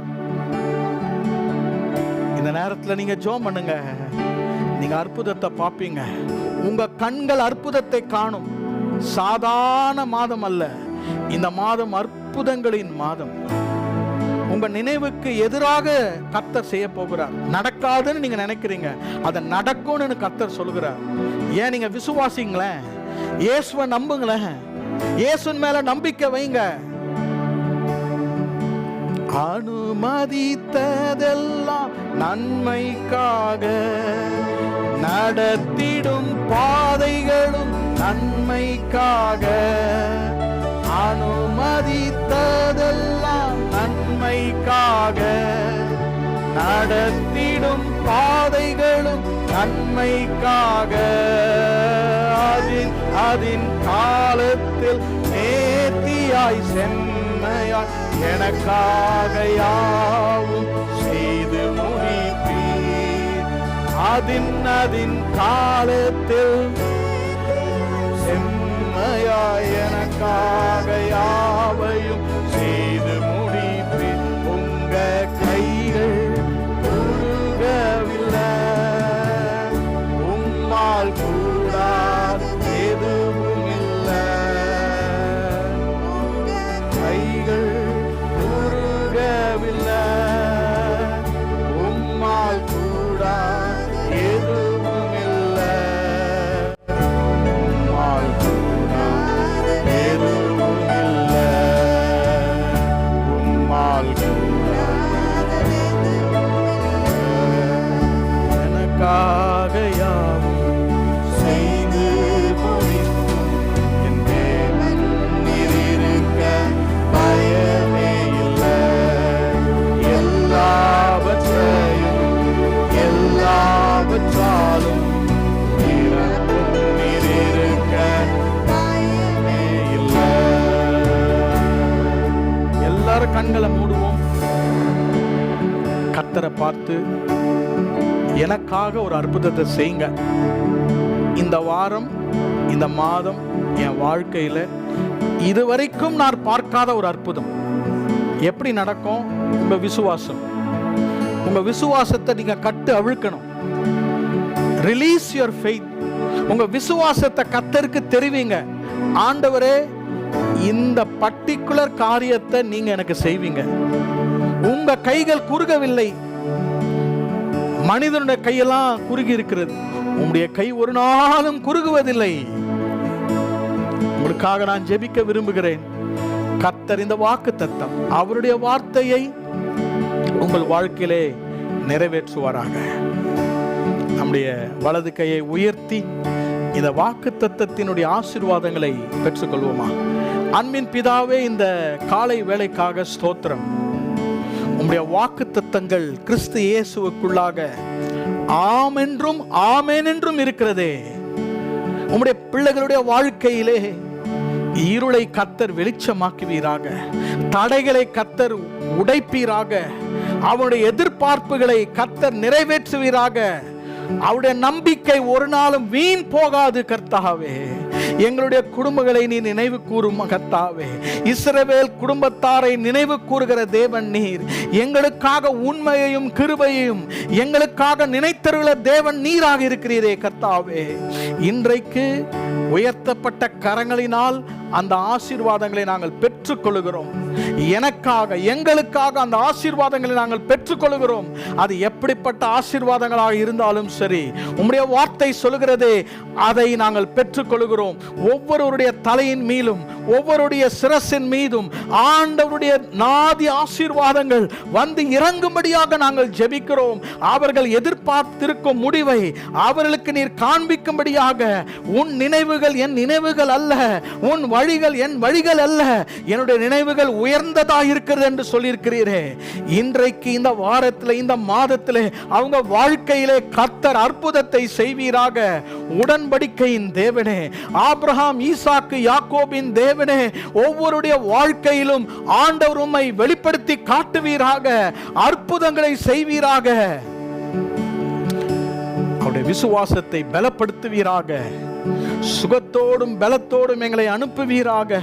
இந்த நேரத்துல நீங்க ஜெபம் பண்ணுங்க. நீங்க அற்புதத்தை பார்ப்பீங்க. உங்க கண்கள் அற்புதத்தை காணும். சாதாரண மாதம் அல்ல, இந்த மாதம் அற்புதங்களின் மாதம். உங்க நினைவுக்கு எதிராக கர்த்தர் செய்ய போகிறார். நடக்காதுன்னு நீங்க நினைக்கிறீங்க, அதை நடக்கும்னு கர்த்தர் சொல்கிறார். ஏன் நீங்க விசுவாசிங்களேன், இயேசுவை நம்புங்களேன், இயேசுவின் மேல நம்பிக்கை வைங்க. அனுமதித்ததெல்லாம் நன்மைக்காக, நடத்திடும் பாதைகளும் நன்மைக்காக. அனுமதித்ததெல்லாம் நன்மைக்காக, நடத்திடும் பாதைகளும் நன்மைக்காக. அதின் காலத்தில் நேர்த்தியாய் செம்மையாய் எனக்காக யாவும் செய்து முடிப்பீர். அதின் காலத்தில் செம்மையாய் எனக்காக யாவையும் செய்து முடிப்பீர். உங்க கைகள் உருகவில்லை, உம்மால் கூடாது எதுவும் இல்லை. கைகள் உருகவில்லை, உம்மால் கூடாது எதுவும் இல்லை. உம்மால் கூடாது எதுவும் இல்லை. உம்மால் கூடாது எனக்காக யாவும் செய்து முடித்தும் என் தேவன் நீர் இருக்க பயமே இல்லை. எல்லாவற்றாலும் இறப்பும் நீர் இருக்க பயமே இல்லை. எல்லாரும் கண்களை மூடுவோம். கர்த்தரை பார்த்து எனக்காக ஒரு அற்புதத்தை செய்யுங்க. இந்த வாரம், இந்த மாதம் என் வாழ்க்கையில இதுவரைக்கும் நான் பார்க்காத ஒரு அற்புதம் எப்படி நடக்கும்? உங்க விசுவாசம். உங்க விசுவாசத்தை நீங்க கட்டு அவிழ்க்கணும். Release your faith. உங்க விசுவாசத்தை கர்த்தருக்கு தெரிவிங்க. ஆண்டவரே, இந்த பர்டிகுலர் காரியத்தை நீங்க எனக்கு செய்வீங்க. உங்க கைகள் குறுகவில்லை. மனிதனுடைய கையெல்லாம் குறுகி இருக்கிறது, உங்களுடைய கை ஒரு நாளும் குறுகுவதில்லை. உங்களுக்காக நான் ஜெபிக்க விரும்புகிறேன். கர்த்தர் இந்த வாக்குத்தத்தம், அவருடைய வார்த்தையை உங்கள் வாழ்க்கையிலே நிறைவேற்றுவாராக. நம்முடைய வலது கையை உயர்த்தி இந்த வாக்குத்தத்தத்தினுடைய ஆசீர்வாதங்களை பெற்றுக்கொள்வோமா? அன்பின் பிதாவே, இந்த காலை வேளைக்காக ஸ்தோத்திரம். உம்முடைய வாக்குத்தத்தங்கள் கிறிஸ்து இயேசுவுக்குள்ளாக ஆம் என்றும் ஆமென் என்றும் இருக்கிறதே. உம்முடைய பிள்ளைகளுடைய வாழ்க்கையிலே இருளை கர்த்தர் வெளிச்சமாக்குவீராக, தடைகளை கர்த்தர் உடைப்பீராக, அவருடைய எதிர்பார்ப்புகளை கர்த்தர் நிறைவேற்றுவீராக. அவருடைய நம்பிக்கை ஒரு நாளும் வீண் போகாது கர்த்தாவே. எங்களுடைய குடும்பங்களை நீ நினைவு கூறும் கர்த்தாவே. இஸ்ரவேல் குடும்பத்தாரை நினைவு கூறுகிற தேவன் நீர். எங்களுக்காக உண்மையையும் கிருபையையும் எங்களுக்காக நினைத்தருள தேவன் நீராக இருக்கிறீரே கர்த்தாவே. இன்றைக்கு உயர்த்தப்பட்ட கரங்களினால் அந்த ஆசீர்வாதங்களை நாங்கள் பெற்றுக்கொள்கிறோம். எனக்காக, எங்களுக்காக அந்த ஆசீர்வாதங்களை நாங்கள் பெற்றுக்கொள்கிறோம். அது எப்படிப்பட்ட ஆசீர்வாதங்களாக இருந்தாலும் சரி, உம்முடைய வார்த்தை சொல்கிறதே அதை நாங்கள் பெற்றுக்கொள்கிறோம். ஒவ்வொருவருடைய தலையின் மீதும், ஒவ்வொருடைய சிரசின் மீதும் ஆண்டவருடைய நாதி ஆசீர்வாதங்கள் வந்து இறங்கும்படியாக நாங்கள் ஜெபிக்கிறோம். அவர்கள் எதிர்பார்த்திருக்கும் முடிவை அவர்களுக்கு நீர் காண்பிக்கும்படியாக, உன் நினைவுகள் என் நினைவுகள் அல்ல, உன் வழிகள் என் வழிகள் அல்ல, என்னுடைய நினைவுகள் உயர்ந்ததாக இருக்கிறது என்று சொல்லியிருக்கிறீரே. இன்றைக்கு இந்த வாரத்தில், இந்த மாதத்தில் அவங்க வாழ்க்கையிலே கர்த்தர் அற்புதத்தை செய்வீராக. உடன்படிக்கையின் தேவனே, ஆபிரகாம், ஈசாக்கு, யாக்கோபின் தேவனே, ஒவ்வொருடைய வாழ்க்கையிலும் ஆண்டவர் உம்மை வெளிப்படுத்தி காட்டுவீராக, அற்புதங்களை செய்வீராக. அவருடைய விசுவாசத்தை பலப்படுத்துவீராக. சுகத்தோடும் பலத்தோடும் எங்களை அனுப்புவீராக.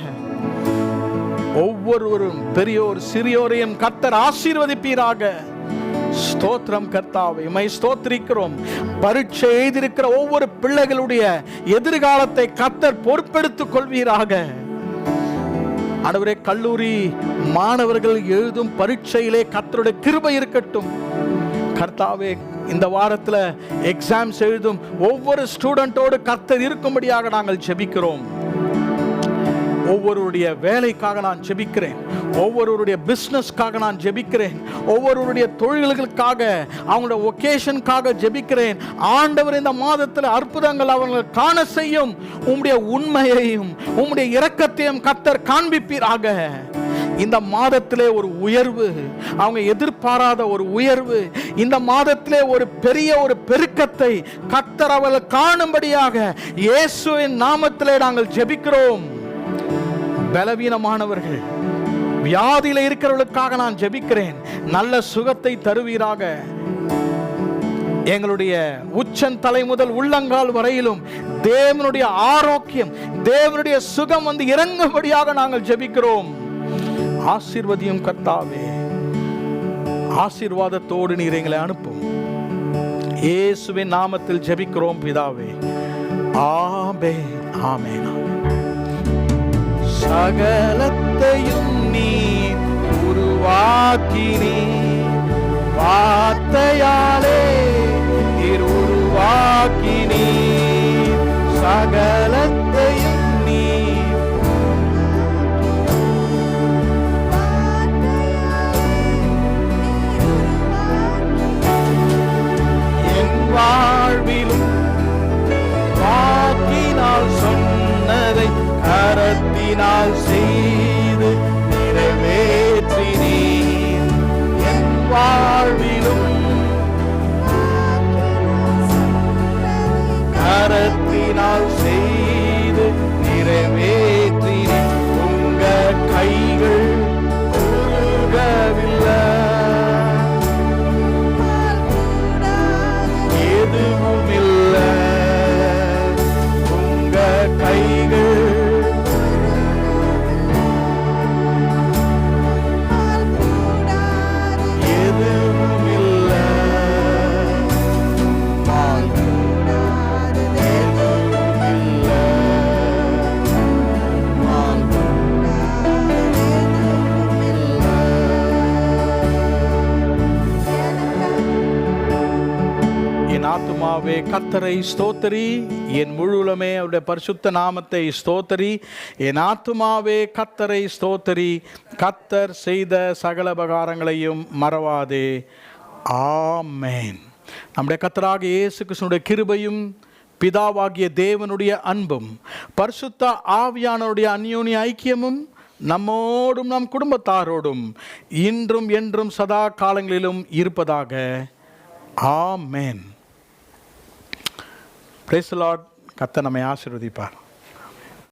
ஒவ்வொருவரும் பெரியோர் சிறியோரையும் கர்த்தர் ஆசீர்வதிப்பீராக. ஸ்தோத்திரம் கர்த்தாவே, உம்மை ஸ்தோத்திரிக்கிறோம். பரீட்சை எழுதியிருக்கிற ஒவ்வொரு பிள்ளைகளுடைய எதிர்காலத்தை கர்த்தர் பொறுப்பெடுத்துக் கொள்வீராக. ஆண்டவரே, கல்லூரி மாணவர்கள் எழுதும் பரீட்சையிலே கர்த்தருடைய கிருபை இருக்கட்டும். கர்த்தாவே, இந்த வாரத்தில் எக்ஸாம்ஸ் எழுதும் ஒவ்வொரு ஸ்டூடெண்டோடு கர்த்தர் இருக்கும்படியாக நாங்கள் ஜெபிக்கிறோம். ஒவ்வொருடைய வேலைக்காக நான் ஜெபிக்கிறேன். ஒவ்வொருடைய பிசினஸ்க்காக நான் ஜெபிக்கிறேன். ஒவ்வொருடைய தொழில்களுக்காக, அவங்களோட ஒகேஷனுக்காக ஜெபிக்கிறேன். ஆண்டவர், இந்த மாதத்தில் அற்புதங்கள் அவர்கள் காண செய்யும். உம்முடைய உண்மையையும் உம்முடைய இரக்கத்தையும் கர்த்தர் காண்பிப்பீராக. இந்த மாதத்திலே ஒரு உயர்வு, அவங்க எதிர்பாராத ஒரு உயர்வு, இந்த மாதத்திலே ஒரு பெரிய ஒரு பெருக்கத்தை கர்த்தர் அவர்கள் காணும்படியாக இயேசுவின் நாமத்திலே நாங்கள் ஜெபிக்கிறோம். பலவீனமானவர்கள், வியாதியில இருக்கிறவர்களுக்காக நான் ஜெபிக்கிறேன். நல்ல சுகத்தை தருவீராக. எங்களுடைய உச்சன் தலை முதல் உள்ளங்கால் வரையிலும் தேவனுடைய ஆரோக்கியம், தேவனுடைய சுகம் வந்து இறங்கும்படியாக நாங்கள் ஜெபிக்கிறோம். ஆசீர்வதியும் கர்த்தாவே, ஆசீர்வாதத்தோடு நீர் எங்களை அனுப்பும். இயேசுவின் நாமத்தில் ஜெபிக்கிறோம் பிதாவே. ஆமென், ஆமென். சகலத்தையும் நீர் உருவாக்கினீர், வார்த்தையாலே நீர் உருவாக்கினீர். சகலத்தையும் நீர் என் வாழ்விலும் வாக்கினால் சொன்னதை கரத்தினால் செய்து நிறைவேற்றினீர். என் வாழ்விலும் கரத்தினால் செய்து நிறைவேற்றினீர். உங்க கைகள் உருகவில்லை, எதுவும் இல்லை. உங்க கைகள் ஆத்துமாவே கர்த்தரை ஸ்தோத்திரி, என் முழுவலுமே அவருடைய பரிசுத்த நாமத்தை ஸ்தோத்திரி. என் ஆத்துமாவே கர்த்தரை ஸ்தோத்திரி, கர்த்தர் செய்த சகல உபகாரங்களையும் மறவாதே. ஆமென். நம்முடைய கர்த்தராகிய இயேசு கிறிஸ்துவினுடைய கிருபையும், பிதாவாகிய தேவனுடைய அன்பும், பரிசுத்த ஆவியானவருடைய அந்யோன்ய ஐக்கியமும் நம்மோடும் நம் குடும்பத்தாரோடும் இன்றும் என்றும் சதா காலங்களிலும் இருப்பதாக. ஆமென். Praise the Lord. கர்த்தர் நம்மை ஆசீர்வதிப்பார்.